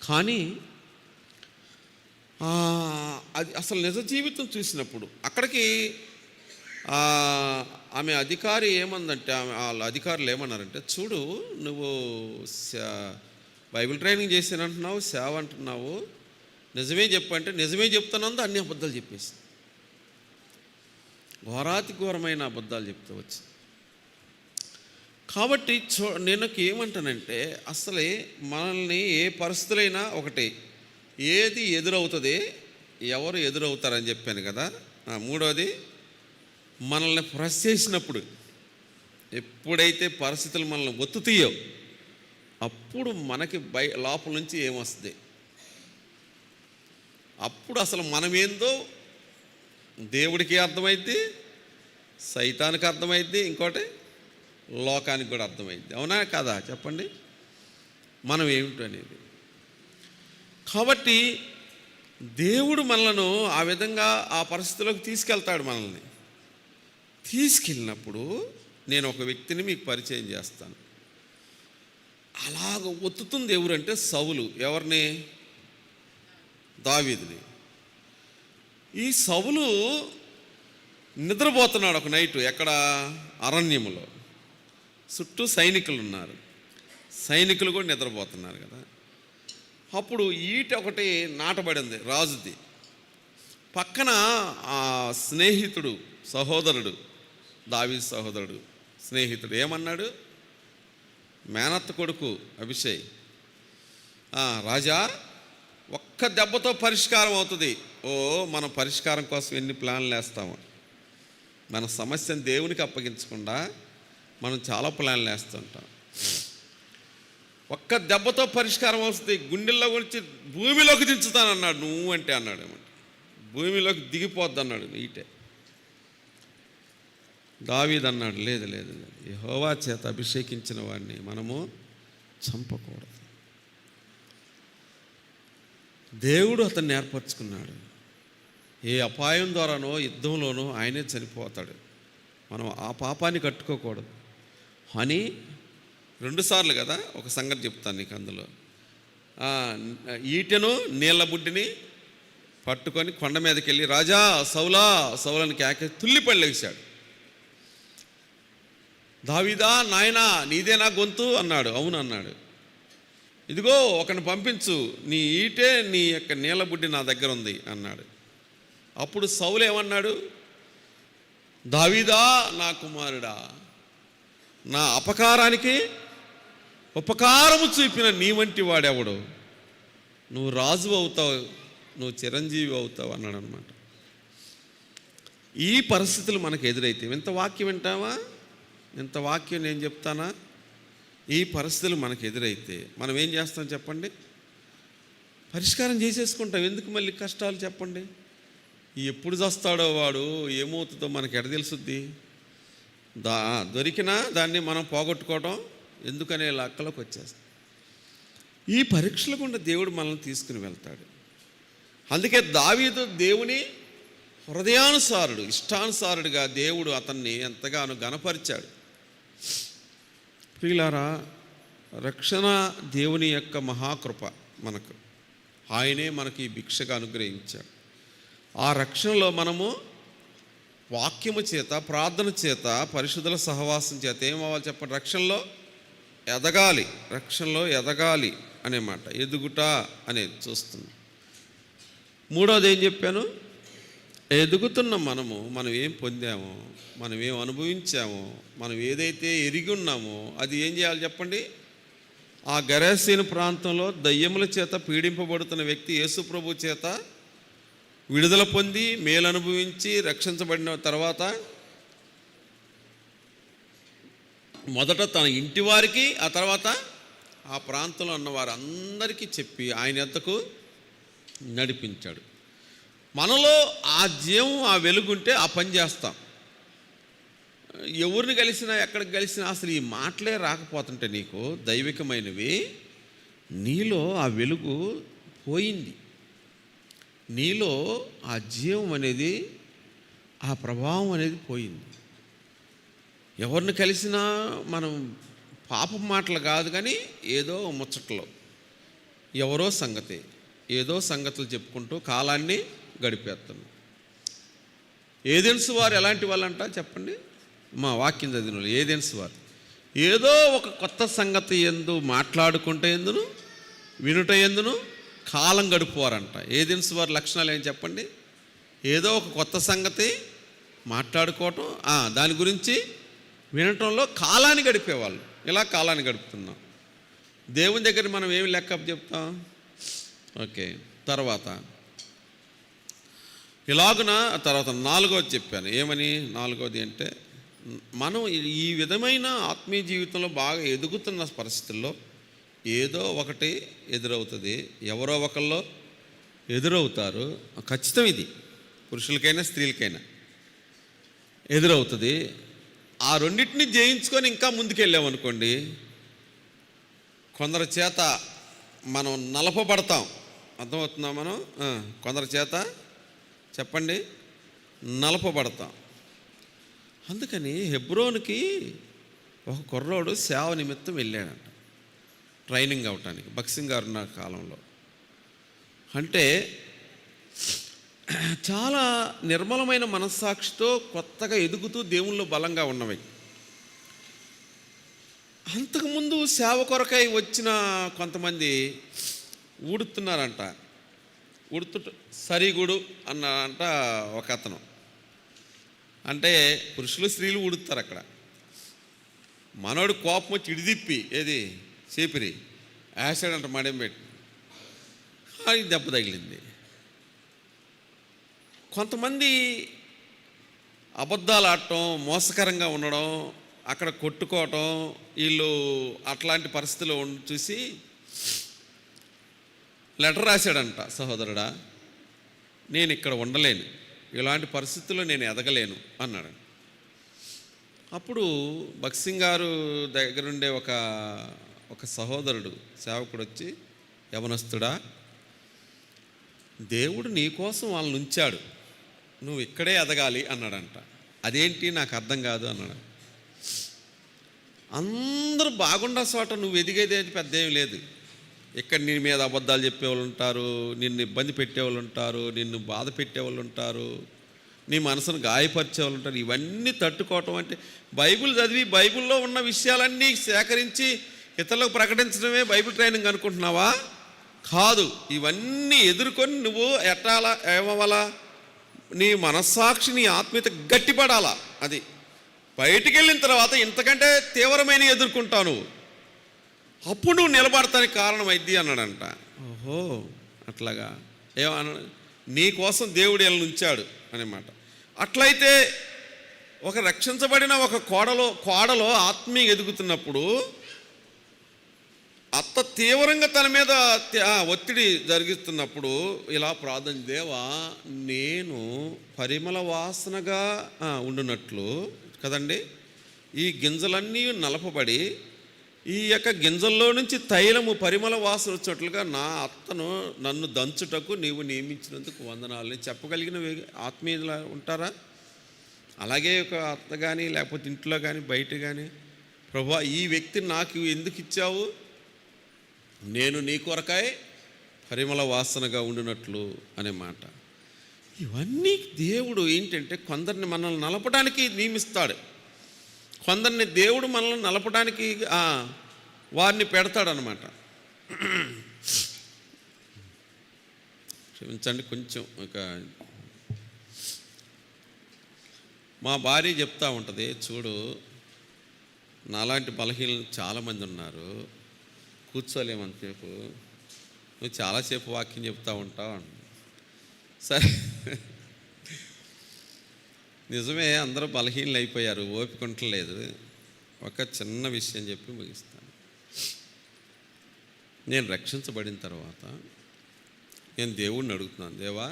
కానీ అది అసలు నిజ జీవితం చూసినప్పుడు అక్కడికి ఆమె అధికారి ఏమందంటే, వాళ్ళ అధికారులు ఏమన్నారంటే, చూడు నువ్వు బైబిల్ ట్రైనింగ్ చేసానంటున్నావు, సేవ అంటున్నావు, నిజమే చెప్పంటే నిజమే చెప్తానందు అన్ని అబద్ధాలు చెప్పేసి ఘోరాతి ఘోరమైన అబద్ధాలు చెప్తూ వచ్చి. కాబట్టి నేను ఏమంటానంటే, అసలే మనల్ని ఏ పరిస్థితులైనా ఒకటి, ఏది ఎదురవుతుంది, ఎవరు ఎదురవుతారని చెప్పాను కదా. మూడవది, మనల్ని ప్రెస్ చేసినప్పుడు, ఎప్పుడైతే పరిస్థితులు మనల్ని ఒత్తుతీయో అప్పుడు మనకి లోపల నుంచి ఏమొస్తుంది, అప్పుడు అసలు మనమేందో దేవుడికి అర్థమైద్ది, సైతానికి అర్థమైద్ది, ఇంకోటి లోకానికి కూడా అర్థమైద్ది. అవునా కదా చెప్పండి, మనం ఏమిటనేది. కాబట్టి దేవుడు మనలను ఆ విధంగా ఆ పరిస్థితిలోకి తీసుకెళ్తాడు. మనల్ని తీసుకెళ్ళినప్పుడు నేను ఒక వ్యక్తిని మీకు పరిచయం చేస్తాను. అలాగ ఒత్తుతుంది ఎవరంటే సౌలు. ఎవరిని? దావీదుని. ఈ సౌలు నిద్రపోతున్నాడు ఒక నైటు. ఎక్కడ? అరణ్యములో. చుట్టూ సైనికులు ఉన్నారు. సైనికులు కూడా నిద్రపోతున్నారు కదా. అప్పుడు ఈట ఒకటి నాటబడింది రాజుది. పక్కన ఆ స్నేహితుడు, సహోదరుడు, దావీదు సహోదరుడు స్నేహితుడు ఏమన్నాడు? మేనత్త కొడుకు అభిషేక్, రాజా ఒక్క దెబ్బతో పరిష్కారం అవుతుంది. మనం పరిష్కారం కోసం ఎన్ని ప్లాన్లు వేస్తాము. మన సమస్యను దేవునికి అప్పగించకుండా మనం చాలా ప్లాన్లు వేస్తుంటాం. ఒక్క దెబ్బతో పరిష్కారం వస్తుంది, గుండెల్లో గురించి భూమిలోకి దించుతానన్నాడు. నువ్వు అంటే అన్నాడు ఏమంటే, భూమిలోకి దిగిపోద్ది అన్నాడు ఈటే. దావీదు అన్నాడు, లేదు యెహోవా చేత అభిషేకించిన వాడిని మనము చంపకూడదు. దేవుడు అతన్ని ఏర్పరచుకున్నాడు. ఏ అపాయం ద్వారానో యుద్ధంలోనో ఆయనే చనిపోతాడు. మనం ఆ పాపాన్ని కట్టుకోకూడదు అని 2 సార్లు కదా. ఒక సంగతి చెప్తాను నీకు. అందులో ఈటెను నీళ్ళ బుడ్డిని పట్టుకొని కొండ మీదకి వెళ్ళి, రాజా సౌలా సౌలని కేక తుల్లిపడి లేచాడు. దావీదా నాయనా నీదేనా గొంతు అన్నాడు. అవును అన్నాడు. ఇదిగో ఒకని పంపించు, నీ ఈటే నీ యొక్క నీళ్ళ బుడ్డి నా దగ్గర ఉంది అన్నాడు. అప్పుడు సౌలు ఏమన్నాడు? దావీదా నా కుమారుడా, నా అపకారానికి ఉపకారము చూపిన నీ వంటి వాడెవడు, నువ్వు రాజు అవుతావు, నువ్వు చిరంజీవి అవుతావు అన్నాడు అనమాట. ఈ పరిస్థితులు మనకు ఎదురైతే ఇంత వాక్యం వింటావా? ఇంత వాక్యం నేను చెప్తానా? ఈ పరిస్థితులు మనకు ఎదురైతే మనం ఏం చేస్తాం చెప్పండి? పరిష్కారం చేసేసుకుంటాం. ఎందుకు మళ్ళీ కష్టాలు చెప్పండి? ఎప్పుడు చస్తాడో వాడు, ఏమవుతుందో మనకి ఎడ తెలుసుద్ది? దొరికినా దాన్ని మనం పోగొట్టుకోవడం ఎందుకనే లెక్కలోకి వచ్చేస్తాం. ఈ పరీక్షల గుండా దేవుడు మనల్ని తీసుకుని వెళ్తాడు. అందుకే దావీదు దేవుని హృదయానుసారుడు, ఇష్టానుసారుడిగా దేవుడు అతన్ని ఎంతగానో ఘనపరిచాడు. ప్రియులారా, రక్షణ దేవుని యొక్క మహాకృప మనకు. ఆయనే మనకి ఈ భిక్షగా అనుగ్రహించాడు. ఆ రక్షణలో మనము వాక్యము చేత, ప్రార్థన చేత, పరిశుద్ధుల సహవాసం చేత ఏమవ్వాలి చెప్పండి? రక్షణలో ఎదగాలి అనే మాట, ఎదుగుట అనేది చూస్తుంది. మూడవది ఏం చెప్పాను? ఎదుగుతున్న మనం ఏం పొందామో, మనం ఏం అనుభవించామో, మనం ఏదైతే ఎరిగి ఉన్నామో అది ఏం చేయాలి చెప్పండి? ఆ గెరాసీను ప్రాంతంలో దయ్యముల చేత పీడింపబడుతున్న వ్యక్తి యేసు ప్రభు చేత విడుదల పొంది మేలు అనుభవించి రక్షించబడిన తర్వాత మొదట తన ఇంటి వారికి, ఆ తర్వాత ఆ ప్రాంతంలో ఉన్న వారందరికీ చెప్పి ఆయన యొద్దకు నడిపించాడు. మనలో ఆ జీవం, ఆ వెలుగుంటే ఆ పని చేస్తాం. ఎవరిని కలిసినా, ఎక్కడికి కలిసినా అసలు ఈ మాటలే రాకపోతుంటే నీకు దైవికమైనవి, నీలో ఆ వెలుగు పోయింది. నీలో ఆ జీవం అనేది, ఆ ప్రభావం అనేది పోయింది. ఎవరిని కలిసినా మనం పాపం మాటలు కాదు కానీ ఏదో ముచ్చట్లో ఏదో సంగతులు చెప్పుకుంటూ కాలాన్ని గడిపేస్తున్నాం. ఏదెన్సు వారు ఎలాంటి వాళ్ళంట చెప్పండి? మా వాక్యం చదివిన వాళ్ళు ఏదెన్సు వారు ఏదో ఒక కొత్త సంగతి ఎందు మాట్లాడుకుంటే ఎందును, వినుట ఎందును కాలం గడుపువారంట. ఏదెన్సు వారి లక్షణాలు ఏం చెప్పండి? ఏదో ఒక కొత్త సంగతి మాట్లాడుకోవటం, దాని గురించి వినటంలో కాలాన్ని గడిపేవాళ్ళు. ఇలా కాలాన్ని గడుపుతున్నాం. దేవుని దగ్గర మనం ఏమి లెక్క చెప్తాం? ఓకే, తర్వాత ఇలాగున తర్వాత నాలుగోది చెప్పాను. ఏమని? నాలుగోది అంటే మనం ఈ విధమైన ఆత్మీయ జీవితంలో బాగా ఎదుగుతున్న పరిస్థితుల్లో ఏదో ఒకటి ఎదురవుతుంది. ఎవరో ఒకళ్ళు ఎదురవుతారు, ఖచ్చితం. ఇది పురుషులకైనా స్త్రీలకైనా ఎదురవుతుంది. ఆ రెండింటిని జయించుకొని ఇంకా ముందుకెళ్ళామనుకోండి, కొందరి చేత మనం నలపబడతాం. అర్థమవుతుందా? మనం కొందరి చేత చెప్పండి నలపబడతాం. అందుకని హెబ్రోనుకి ఒక కుర్రోడు సేవ నిమిత్తం వెళ్ళాడంట, ట్రైనింగ్ అవటానికి. భక్సింగ్ గారు ఉన్న కాలంలో. అంటే చాలా నిర్మలమైన మనస్సాక్షితో కొత్తగా ఎదుగుతూ దేవుల్లో బలంగా ఉన్నవి. అంతకుముందు సేవ కొరకై వచ్చిన కొంతమంది ఊడుతున్నారంట. సరిగుడు అన్నారంట ఒక అతను. అంటే పురుషులు స్త్రీలు ఊడుతారు అక్కడ. మనోడు కోపం వచ్చి ఇడిదిప్పి ఏది చీపిరి యాసిడ్ మడేం పెట్టి అది దెబ్బ తగిలింది. కొంతమంది అబద్ధాలు ఆడటం, మోసకరంగా ఉండడం, అక్కడ కొట్టుకోవటం, వీళ్ళు అట్లాంటి పరిస్థితులు చూసి లెటర్ రాశాడంట, సహోదరుడా నేను ఇక్కడ ఉండలేను, ఇలాంటి పరిస్థితుల్లో నేను ఎదగలేను అన్నాడు. అప్పుడు భక్సింగ్ గారు దగ్గరుండే ఒక సహోదరుడు సేవకుడు వచ్చి, యవనస్తుడా, దేవుడు నీ కోసం వాళ్ళని ఉంచాడు, నువ్వు ఇక్కడే ఎదగాలి అన్నాడంట. అదేంటి నాకు అర్థం కాదు అన్నాడు. అందరూ బాగుండా చోట నువ్వు ఎదిగేది పెద్ద ఏం లేదు. ఇక్కడ నీ మీద అబద్ధాలు చెప్పేవాళ్ళు ఉంటారు, నిన్ను ఇబ్బంది పెట్టేవాళ్ళు ఉంటారు, నిన్ను బాధ పెట్టేవాళ్ళు ఉంటారు, నీ మనసును గాయపరిచేవాళ్ళు ఉంటారు. ఇవన్నీ తట్టుకోవటం అంటే బైబిల్ చదివి బైబిల్లో ఉన్న విషయాలన్నీ సేకరించి ఇతరులకు ప్రకటించడమే బైబిల్ ట్రైనింగ్ అనుకుంటున్నావా? కాదు. ఇవన్నీ ఎదుర్కొని నువ్వు ఎట్టాలా, ఏమవ్వాలా? నీ మనస్సాక్షి, నీ ఆత్మీయత గట్టిపడాలా. అది బయటికి వెళ్ళిన తర్వాత ఇంతకంటే తీవ్రమైన ఎదుర్కొంటావు నువ్వు. అప్పుడు నువ్వు నిలబడతానికి కారణం అయింది అన్నాడంట. ఓహో అట్లాగా ఏమన్నా నీ కోసం దేవుడు వీళ్ళని ఉంచాడు అన్నమాట. అట్లయితే ఒక రక్షించబడిన ఒక కోడలో ఆత్మీయ ఎదుగుతున్నప్పుడు అత్త తీవ్రంగా తన మీద ఒత్తిడి జరిగిస్తున్నప్పుడు ఇలా ప్రార్థన, దేవా నేను పరిమళ వాసనగా ఉండునట్లు కదండి, ఈ గింజలన్నీ నలపబడి ఈ యొక్క గింజల్లో నుంచి తైలము పరిమళ వాసన వచ్చినట్లుగా నా అత్తను నన్ను దంచుటకు నీవు నియమించినందుకు వందనాలని చెప్పగలిగిన ఆత్మీయులు ఉంటారా? అలాగే ఒక అత్త కానీ లేకపోతే ఇంట్లో కానీ బయట కానీ, ప్రభువా ఈ వ్యక్తిని నాకు ఎందుకు ఇచ్చావు, నేను నీ కొరకాయ పరిమళ వాసనగా ఉండినట్లు అనే మాట. ఇవన్నీ దేవుడు ఏంటంటే కొందరిని మనల్ని నలపడానికి నియమిస్తాడు, కొందరిని దేవుడు మనల్ని నలపడానికి వారిని పెడతాడనమాట. క్షమించండి కొంచెం మా భార్య చెప్తా ఉంటుంది, చూడు నాలాంటి బలహీనలు చాలామంది ఉన్నారు, కూర్చోలేమంతసేపు, నువ్వు చాలాసేపు వాక్యం చెప్తా ఉంటావు. సరే నిజమే, అందరూ బలహీనలు అయిపోయారు, ఓపిక ఉండలేదు. ఒక చిన్న విషయం చెప్పి ముగిస్తాను. నేను రక్షించబడిన తర్వాత నేను దేవుడిని అడుగుతున్నాను, దేవా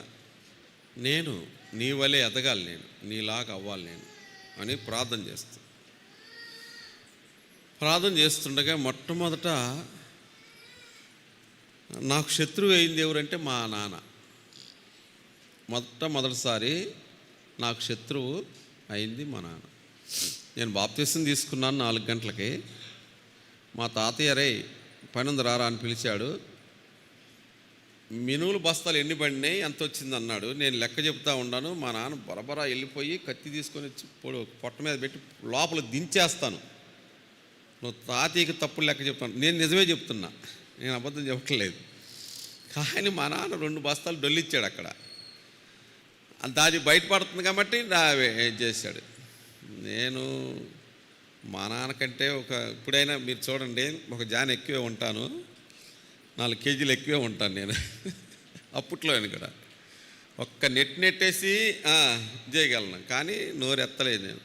నేను నీ వలే ఎదగాలి, నేను నీలాగా అవ్వాలి నేను అని ప్రార్థన చేస్తుండగా మొట్టమొదట నాకు శత్రువు అయింది ఎవరంటే మా నాన్న. మొదటిసారి నాకు శత్రువు అయింది మా నాన్న. నేను బాప్తీసం తీసుకున్నాను 4 గంటలకి. మా తాతయ్య రే పని ఉంది రారా అని పిలిచాడు. మినువులు బస్తాలు ఎన్ని పడినాయి ఎంత వచ్చింది అన్నాడు. నేను లెక్క చెప్తా ఉన్నాను. మా నాన్న బరబరా వెళ్ళిపోయి కత్తి తీసుకొని పొట్ట మీద పెట్టి లోపల దించేస్తాను, నువ్వు తాతయ్యకి తప్పులు లెక్క చెప్తాను. నేను నిజమే చెప్తున్నా, నేను అబద్ధం చెప్పట్లేదు. కానీ మా నాన్న 2 బస్తాలు డొల్లిచ్చాడు అక్కడ. అది బయటపడుతుంది కాబట్టి చేశాడు. నేను మా నాన్నకంటే ఇప్పుడైనా మీరు చూడండి, ఒక జాన్ ఎక్కువే ఉంటాను, 4 కేజీలు ఎక్కువే ఉంటాను నేను. అప్పట్లో కూడా ఒక్క నెట్టేసి చేయగలను, కానీ నోరెత్తలేదు నేను.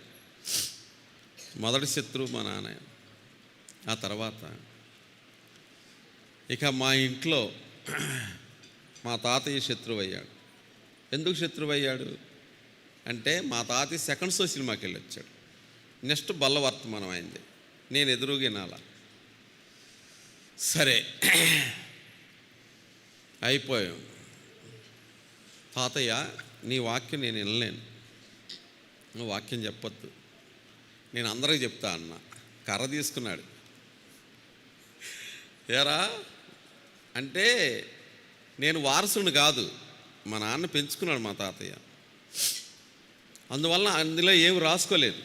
మొదటి శత్రువు మా నాన్న. ఆ తర్వాత ఇక మా ఇంట్లో మా తాతయ్య శత్రువు అయ్యాడు. ఎందుకు శత్రువు అయ్యాడు అంటే, మా తాతయ్య సెకండ్ షో సినిమాకి వెళ్ళి వచ్చాడు. నెక్స్ట్ బల్ల వర్తమానం అయింది, నేను ఎదురుగినాల. సరే అయిపోయాం. తాతయ్య నీ వాక్యం నేను వినలేను, నువ్వు వాక్యం చెప్పొద్దు, నేను అందరికీ చెప్తా అన్న. కర్ర తీసుకున్నాడు. ఏరా అంటే నేను వారసుని కాదు, మా నాన్న పెంచుకున్నాడు మా తాతయ్య. అందువల్ల అందులో ఏమి రాసుకోలేదు,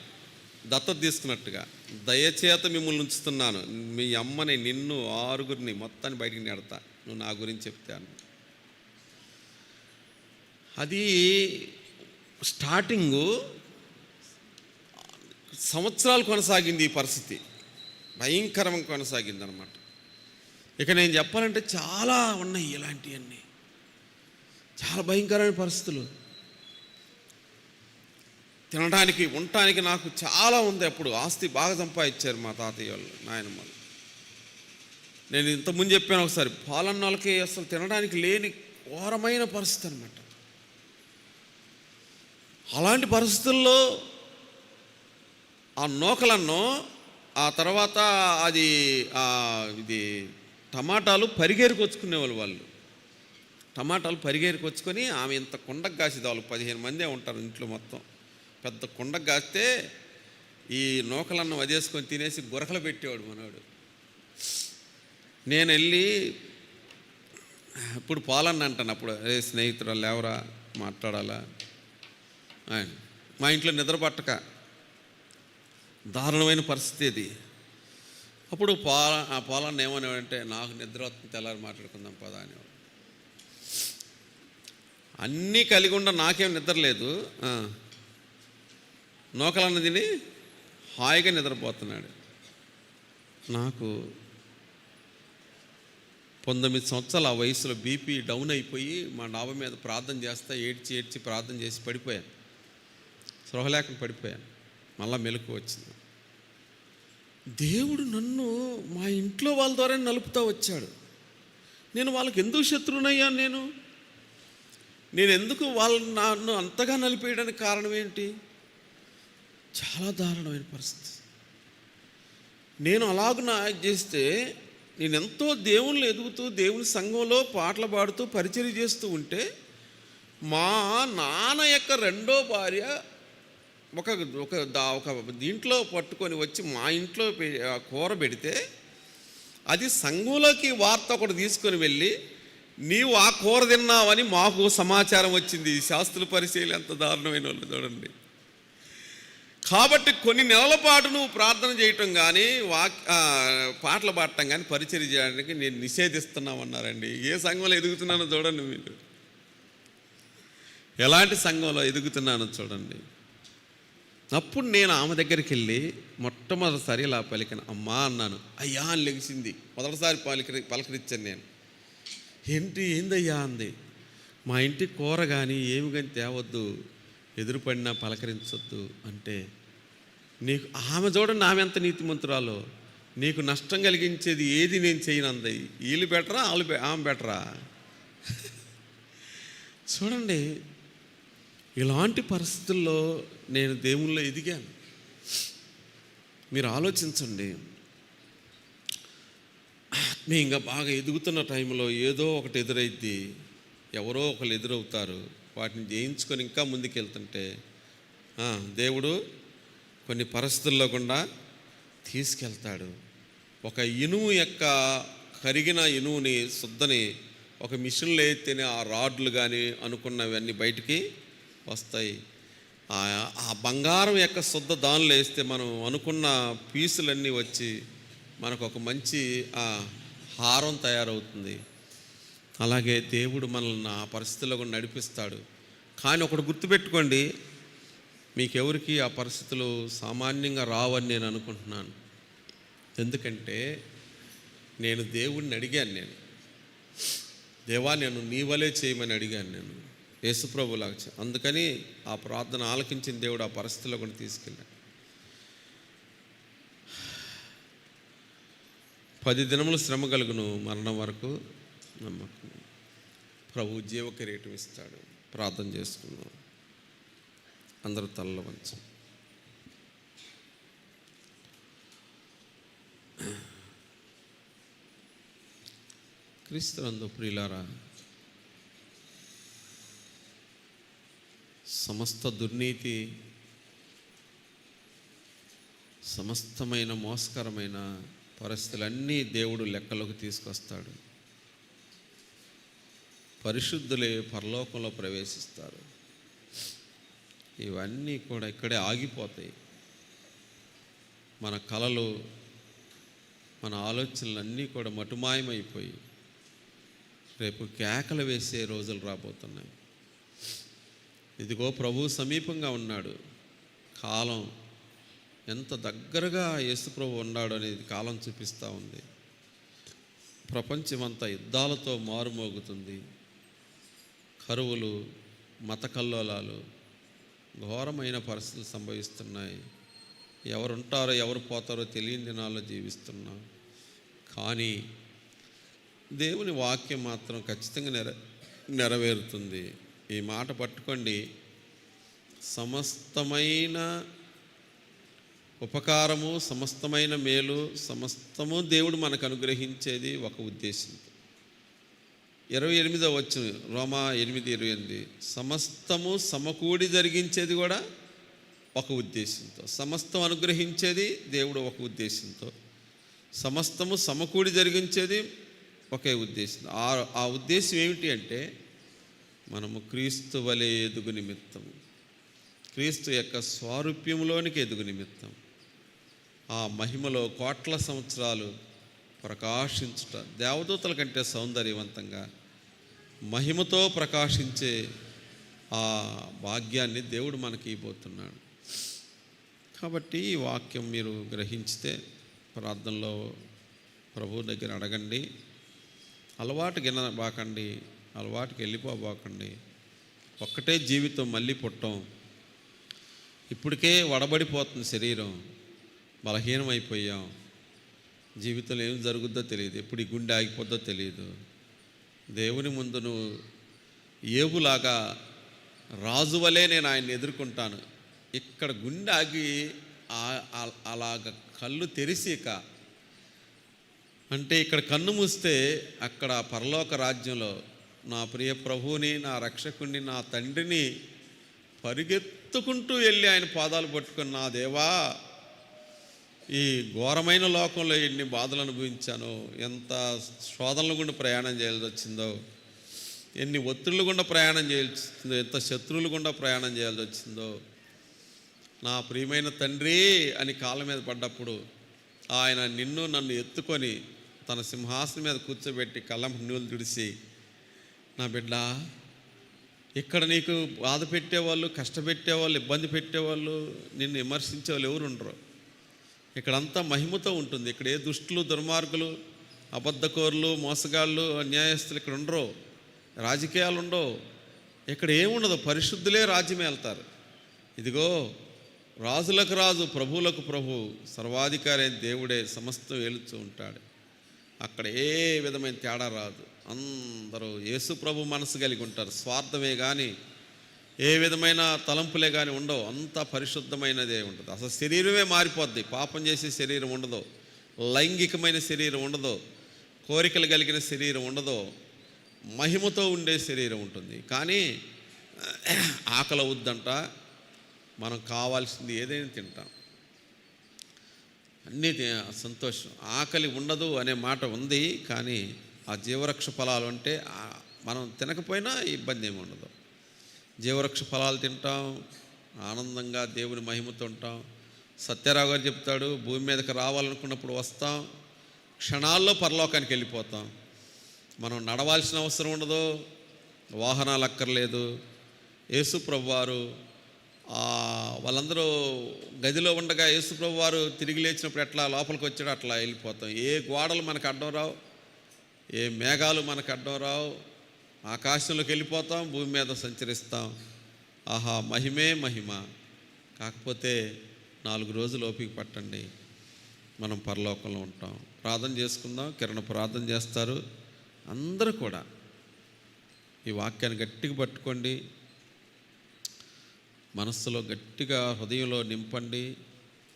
దత్తత తీసుకున్నట్టుగా. దయచేత మిమ్మల్ని ఉంచుతున్నాను, మీ అమ్మని నిన్ను 6గురిని మొత్తాన్ని బయటికి నెడతా, నువ్వు నా గురించి చెప్తాను. అది స్టార్టింగు సంవత్సరాలు కొనసాగింది. ఈ పరిస్థితి భయంకరంగా కొనసాగింది అన్నమాట. ఇక నేను చెప్పాలంటే చాలా ఉన్నాయి ఇలాంటివన్నీ, చాలా భయంకరమైన పరిస్థితులు. తినడానికి ఉండటానికి నాకు చాలా ఉంది. అప్పుడు ఆస్తి బాగా సంపాదించారు మా తాతయ్య వాళ్ళు, నాయనమ్మలు. నేను ఇంతకుముందు చెప్పాను ఒకసారి, పాలన్నోళ్ళకి అసలు తినడానికి లేని ఘోరమైన పరిస్థితి అనమాట. అలాంటి పరిస్థితుల్లో ఆ నూకలన్నో, ఆ తర్వాత ఇది టమాటాలు పరిగేరుకొచ్చుకునేవాళ్ళు. వాళ్ళు టమాటాలు పరిగేరుకొచ్చుకొని ఆమె ఇంత కుండకు కాసేది. వాళ్ళు 15 మందే ఉంటారు ఇంట్లో మొత్తం. పెద్ద కుండకు కాస్తే ఈ నూకలన్నం వదేసుకొని తినేసి గురకలు పెట్టేవాడు మనవాడు. నేను వెళ్ళి ఇప్పుడు పాలన్న అంటాను. అప్పుడు స్నేహితురాలు ఎవరా మాట్లాడాలా, మా ఇంట్లో నిద్ర పట్టక దారుణమైన పరిస్థితి ఇది. అప్పుడు పాలన్న ఏమనేవాడంటే, నాకు నిద్ర వస్తుంది, తెల్లారి మాట్లాడుకుందాం పదా అనేవాడు. అన్నీ కలిగి ఉండ నాకేం నిద్ర లేదు, నూకలన్న తిని హాయిగా నిద్రపోతున్నాడు. నాకు 19 సంవత్సరాలు ఆ వయసులో బీపీ డౌన్ అయిపోయి మా డాబా మీద ప్రార్థన చేస్తా ఏడ్చి ప్రార్థన చేసి పడిపోయాను, స్పృహ లేకుండా పడిపోయాను. మళ్ళా మెలకు వచ్చింది. దేవుడు నన్ను మా ఇంట్లో వాళ్ళ ద్వారా నలుపుతూ వచ్చాడు. నేను వాళ్ళకి ఎందుకు శత్రువునయ్యాను? నేను ఎందుకు నన్ను అంతగా నలిపేయడానికి కారణం ఏంటి? చాలా దారుణమైన పరిస్థితి. నేను అలాగున చేస్తే నేను ఎంతో దేవుళ్ళు ఎదుగుతూ దేవుని సంఘంలో పాటలు పాడుతూ పరిచర్య చేస్తూ ఉంటే మా నాన్న యొక్క రెండో భార్య ఒక దీంట్లో పట్టుకొని వచ్చి మా ఇంట్లో కూర పెడితే అది సంఘంలోకి వార్త ఒకటి తీసుకొని వెళ్ళి నీవు ఆ కూర తిన్నావని మాకు సమాచారం వచ్చింది. శాస్త్రుల పరిచర్యలు ఎంత దారుణమైన వాళ్ళు చూడండి. కాబట్టి కొన్ని నెలల పాటు నువ్వు ప్రార్థన చేయటం కానీ పాటలు పాడటం కానీ పరిచర్య చేయడానికి నేను నిషేధిస్తున్నామన్నారండి. ఏ సంఘంలో ఎదుగుతున్నానో చూడండి మీరు, ఎలాంటి సంఘంలో ఎదుగుతున్నానో చూడండి. అప్పుడు నేను ఆమె దగ్గరికి వెళ్ళి మొట్టమొదటిసారి ఇలా పలికాను, అమ్మా అన్నాను. అయ్యా అని లెగిసింది. మొదటిసారి పలకరించాను నేను. ఏందయ్యా అంది. మా ఇంటి కూర కానీ ఏమి కానీ తేవద్దు, ఎదురుపడినా పలకరించొద్దు అంటే, నీకు ఆమె చూడండి ఆమె ఎంత నీతిమంతురాలో, నీకు నష్టం కలిగించేది ఏది నేను చేయను అంది. వీళ్ళు బెటరా ఆమె బెటరా? చూడండి, ఇలాంటి పరిస్థితుల్లో నేను దేవుళ్ళో ఎదిగాను. మీరు ఆలోచించండి. ఆత్మీయంగా బాగా ఎదుగుతున్న టైంలో ఏదో ఒకటి ఎదురైద్ది, ఎవరో ఒకరు ఎదురవుతారు. వాటిని జయించుకొని ఇంకా ముందుకు వెళ్తుంటే దేవుడు కొన్ని పరిస్థితుల్లో గుండా తీసుకెళ్తాడు. ఒక ఇనుము యొక్క కరిగిన ఇనువుని శుద్ధని ఒక మిషన్లో ఎత్తేనే ఆ రాడ్లు కానీ అనుకున్నవన్నీ బయటికి వస్తాయి. ఆ బంగారం యొక్క శుద్ధ దానిలో వేస్తే మనం అనుకున్న పీసులన్నీ వచ్చి మనకు ఒక మంచి హారం తయారవుతుంది. అలాగే దేవుడు మనల్ని ఆ పరిస్థితుల్లో కూడా నడిపిస్తాడు. కానీ ఒకటి గుర్తుపెట్టుకోండి, మీకెవరికి ఆ పరిస్థితులు సామాన్యంగా రావని నేను అనుకుంటున్నాను. ఎందుకంటే నేను దేవుడిని అడిగాను. దేవా నేను నీ వలే చేయమని అడిగాను. నేను యేసుప్రభులాగా. అందుకని ఆ ప్రార్థన ఆలకించిన దేవుడు ఆ పరిస్థితుల్లో కూడా తీసుకెళ్ళాడు. 10 దినములు శ్రమ కలుగును, మరణం వరకు నమ్మకం. ప్రభు జీవ కిరీటం ఇస్తాడు. ప్రార్థన చేసుకుందాం. అందరూ తలలు వంచు. క్రీస్తునందు ప్రియులారా, సమస్త దుర్నీతి, సమస్తమైన మోసకరమైన పరిస్థితులన్నీ దేవుడు లెక్కలోకి తీసుకొస్తాడు. పరిశుద్ధులే పరలోకంలో ప్రవేశిస్తారు. ఇవన్నీ కూడా ఇక్కడే ఆగిపోతాయి. మన కలలు, మన ఆలోచనలు అన్నీ కూడా మటుమాయమైపోయి రేపు కేకలు వేసే రోజులు రాబోతున్నాయి. ఇదిగో ప్రభు సమీపంగా ఉన్నాడు. కాలం ఎంత దగ్గరగా యేసు ప్రభు ఉన్నాడు అనేది కాలం చూపిస్తూ ఉంది. ప్రపంచమంతా యుద్ధాలతో మారుమోగుతుంది. కరువులు, మత కల్లోలాలు, ఘోరమైన పరిస్థితులు సంభవిస్తున్నాయి. ఎవరుంటారో ఎవరు పోతారో తెలియని దినాల్లో జీవిస్తున్నాం. కానీ దేవుని వాక్యం మాత్రం ఖచ్చితంగా నెరవేరుతుంది. ఈ మాట పట్టుకోండి. సమస్తమైన ఉపకారము, సమస్తమైన మేలు, సమస్తము దేవుడు మనకు అనుగ్రహించేది ఒక ఉద్దేశంతో. 28వ వచనం, రోమా 8:28, సమస్తము సమకూడి జరిగించేది కూడా ఒక ఉద్దేశంతో. సమస్తం అనుగ్రహించేది దేవుడు ఒక ఉద్దేశంతో, సమస్తము సమకూడి జరిగించేది ఒకే ఉద్దేశం. ఆ ఉద్దేశం ఏమిటి అంటే మనము క్రీస్తు వలె ఎదుగు నిమిత్తం, క్రీస్తు యొక్క స్వారూప్యంలోనికి ఎదుగు నిమిత్తం, ఆ మహిమలో కోట్ల సంవత్సరాలు ప్రకాశించుట, దేవదూతల కంటే సౌందర్యవంతంగా మహిమతో ప్రకాశించే ఆ భాగ్యాన్ని దేవుడు మనకి ఇవ్వబోతున్నాడు. కాబట్టి ఈ వాక్యం మీరు గ్రహించితే ప్రార్థనలో ప్రభు దగ్గర అడగండి. అలవాటుకి బాకండి, అలవాటుకి వెళ్ళిపోబాకండి. ఒక్కటే జీవితం, మళ్ళీ పుట్టం. ఇప్పటికే వడబడిపోతుంది శరీరం, బలహీనమైపోయాం. జీవితంలో ఏం జరుగుద్దో తెలియదు, ఎప్పుడు ఈ గుండె ఆగిపోద్దో తెలియదు. దేవుని ముందు నువ్వు ఏబులాగా రాజువలే నేను ఆయన్ని ఎదుర్కొంటాను. ఇక్కడ గుండె ఆగి అలాగ కళ్ళు తెరిసిక అంటే ఇక్కడ కన్ను మూస్తే అక్కడ పరలోక రాజ్యంలో నా ప్రియ ప్రభువుని, నా రక్షకుడిని, నా తండ్రిని పరిగెత్తుకుంటూ వెళ్ళి ఆయన పాదాలు పట్టుకుని, నా దేవా, ఈ ఘోరమైన లోకంలో ఎన్ని బాధలు అనుభవించానో, ఎంత శోధనలు గుండా ప్రయాణం చేయాల్సి వచ్చిందో, ఎన్ని ఒత్తిళ్ళు గుండా ప్రయాణం చేయాల్సి వచ్చిందో, ఎంత శత్రువులు గుండా ప్రయాణం చేయాల్సి వచ్చిందో, నా ప్రియమైన తండ్రి అని కాళ్ళ మీద పడ్డప్పుడు ఆయన నిన్ను నన్ను ఎత్తుకొని తన సింహాసనం మీద కూర్చోబెట్టి కళ్ళం నీళ్ళు తుడిసి, నా బిడ్డ, ఇక్కడ నీకు బాధ పెట్టేవాళ్ళు, కష్టపెట్టేవాళ్ళు, ఇబ్బంది పెట్టేవాళ్ళు, నిన్ను విమర్శించేవాళ్ళు ఎవరు ఉండరు. ఇక్కడంతా మహిమతో ఉంటుంది. ఇక్కడ ఏ దుష్టులు, దుర్మార్గులు, అబద్ధకోరులు, మోసగాళ్ళు, అన్యాయస్తులు ఇక్కడ ఉండరు. రాజకీయాలు ఉండవు. ఇక్కడ ఏముండదు, పరిశుద్ధులే రాజ్యం వెళ్తారు. ఇదిగో రాజులకు రాజు, ప్రభువులకు ప్రభు, సర్వాధికారి అయిన దేవుడే సమస్తం ఏలుతూ ఉంటాడు. అక్కడ ఏ విధమైన తేడా రాదు. అందరూ యేసు ప్రభు మనసు కలిగి ఉంటారు. స్వార్థమే కానీ ఏ విధమైన తలంపులే కానీ ఉండవు. అంతా పరిశుద్ధమైనదే ఉంటుంది. అసలు శరీరమే మారిపోద్ది. పాపం చేసే శరీరం ఉండదు, లైంగికమైన శరీరం ఉండదు, కోరికలు కలిగిన శరీరం ఉండదు, మహిమతో ఉండే శరీరం ఉంటుంది. కానీ ఆకలి అవుద్దంట, మనం కావాల్సింది ఏదైనా తింటాం, అన్నీ సంతోషం. ఆకలి ఉండదు అనే మాట ఉంది, కానీ ఆ జీవవృక్ష ఫలాలు అంటే మనం తినకపోయినా ఇబ్బంది ఏమి ఉండదు. జీవవృక్ష ఫలాలు తింటాం, ఆనందంగా దేవుని మహిమతో ఉంటాం. సత్యరావు గారు చెప్తాడు, భూమి మీదకి రావాలనుకున్నప్పుడు వస్తాం, క్షణాల్లో పరలోకానికి వెళ్ళిపోతాం. మనం నడవాల్సిన అవసరం ఉండదు, వాహనాలు అక్కర్లేదు. యేసు ప్రభువారు వాళ్ళందరూ గదిలో ఉండగా యేసు ప్రభువారు తిరిగి లేచినప్పుడు ఎట్లా లోపలికి వచ్చాడో అట్లా వెళ్ళిపోతాం. ఏ గోడలు మనకు అడ్డం రావు, ఏ మేఘాలు మనకు అడ్డం రావు. ఆకాశంలోకి వెళ్ళిపోతాం, భూమి మీద సంచరిస్తాం. ఆహా, మహిమే మహిమ. కాకపోతే 4 రోజులు ఓపిక పట్టండి, మనం పరలోకంలో ఉంటాం. ప్రార్థన చేసుకుందాం. కిరణ ప్రార్థన చేస్తారు. అందరూ కూడా ఈ వాక్యాన్ని గట్టిగా పట్టుకోండి, మనస్సులో గట్టిగా హృదయంలో నింపండి.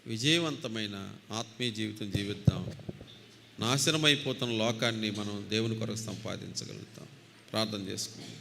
విజయవంతమైన ఆత్మీయ జీవితం జీవిద్దాం. నాశనమైపోతున్న లోకాన్ని మనం దేవుని కొరకు సంపాదించగలుగుతాం. ప్రార్థన చేసుకుందాం.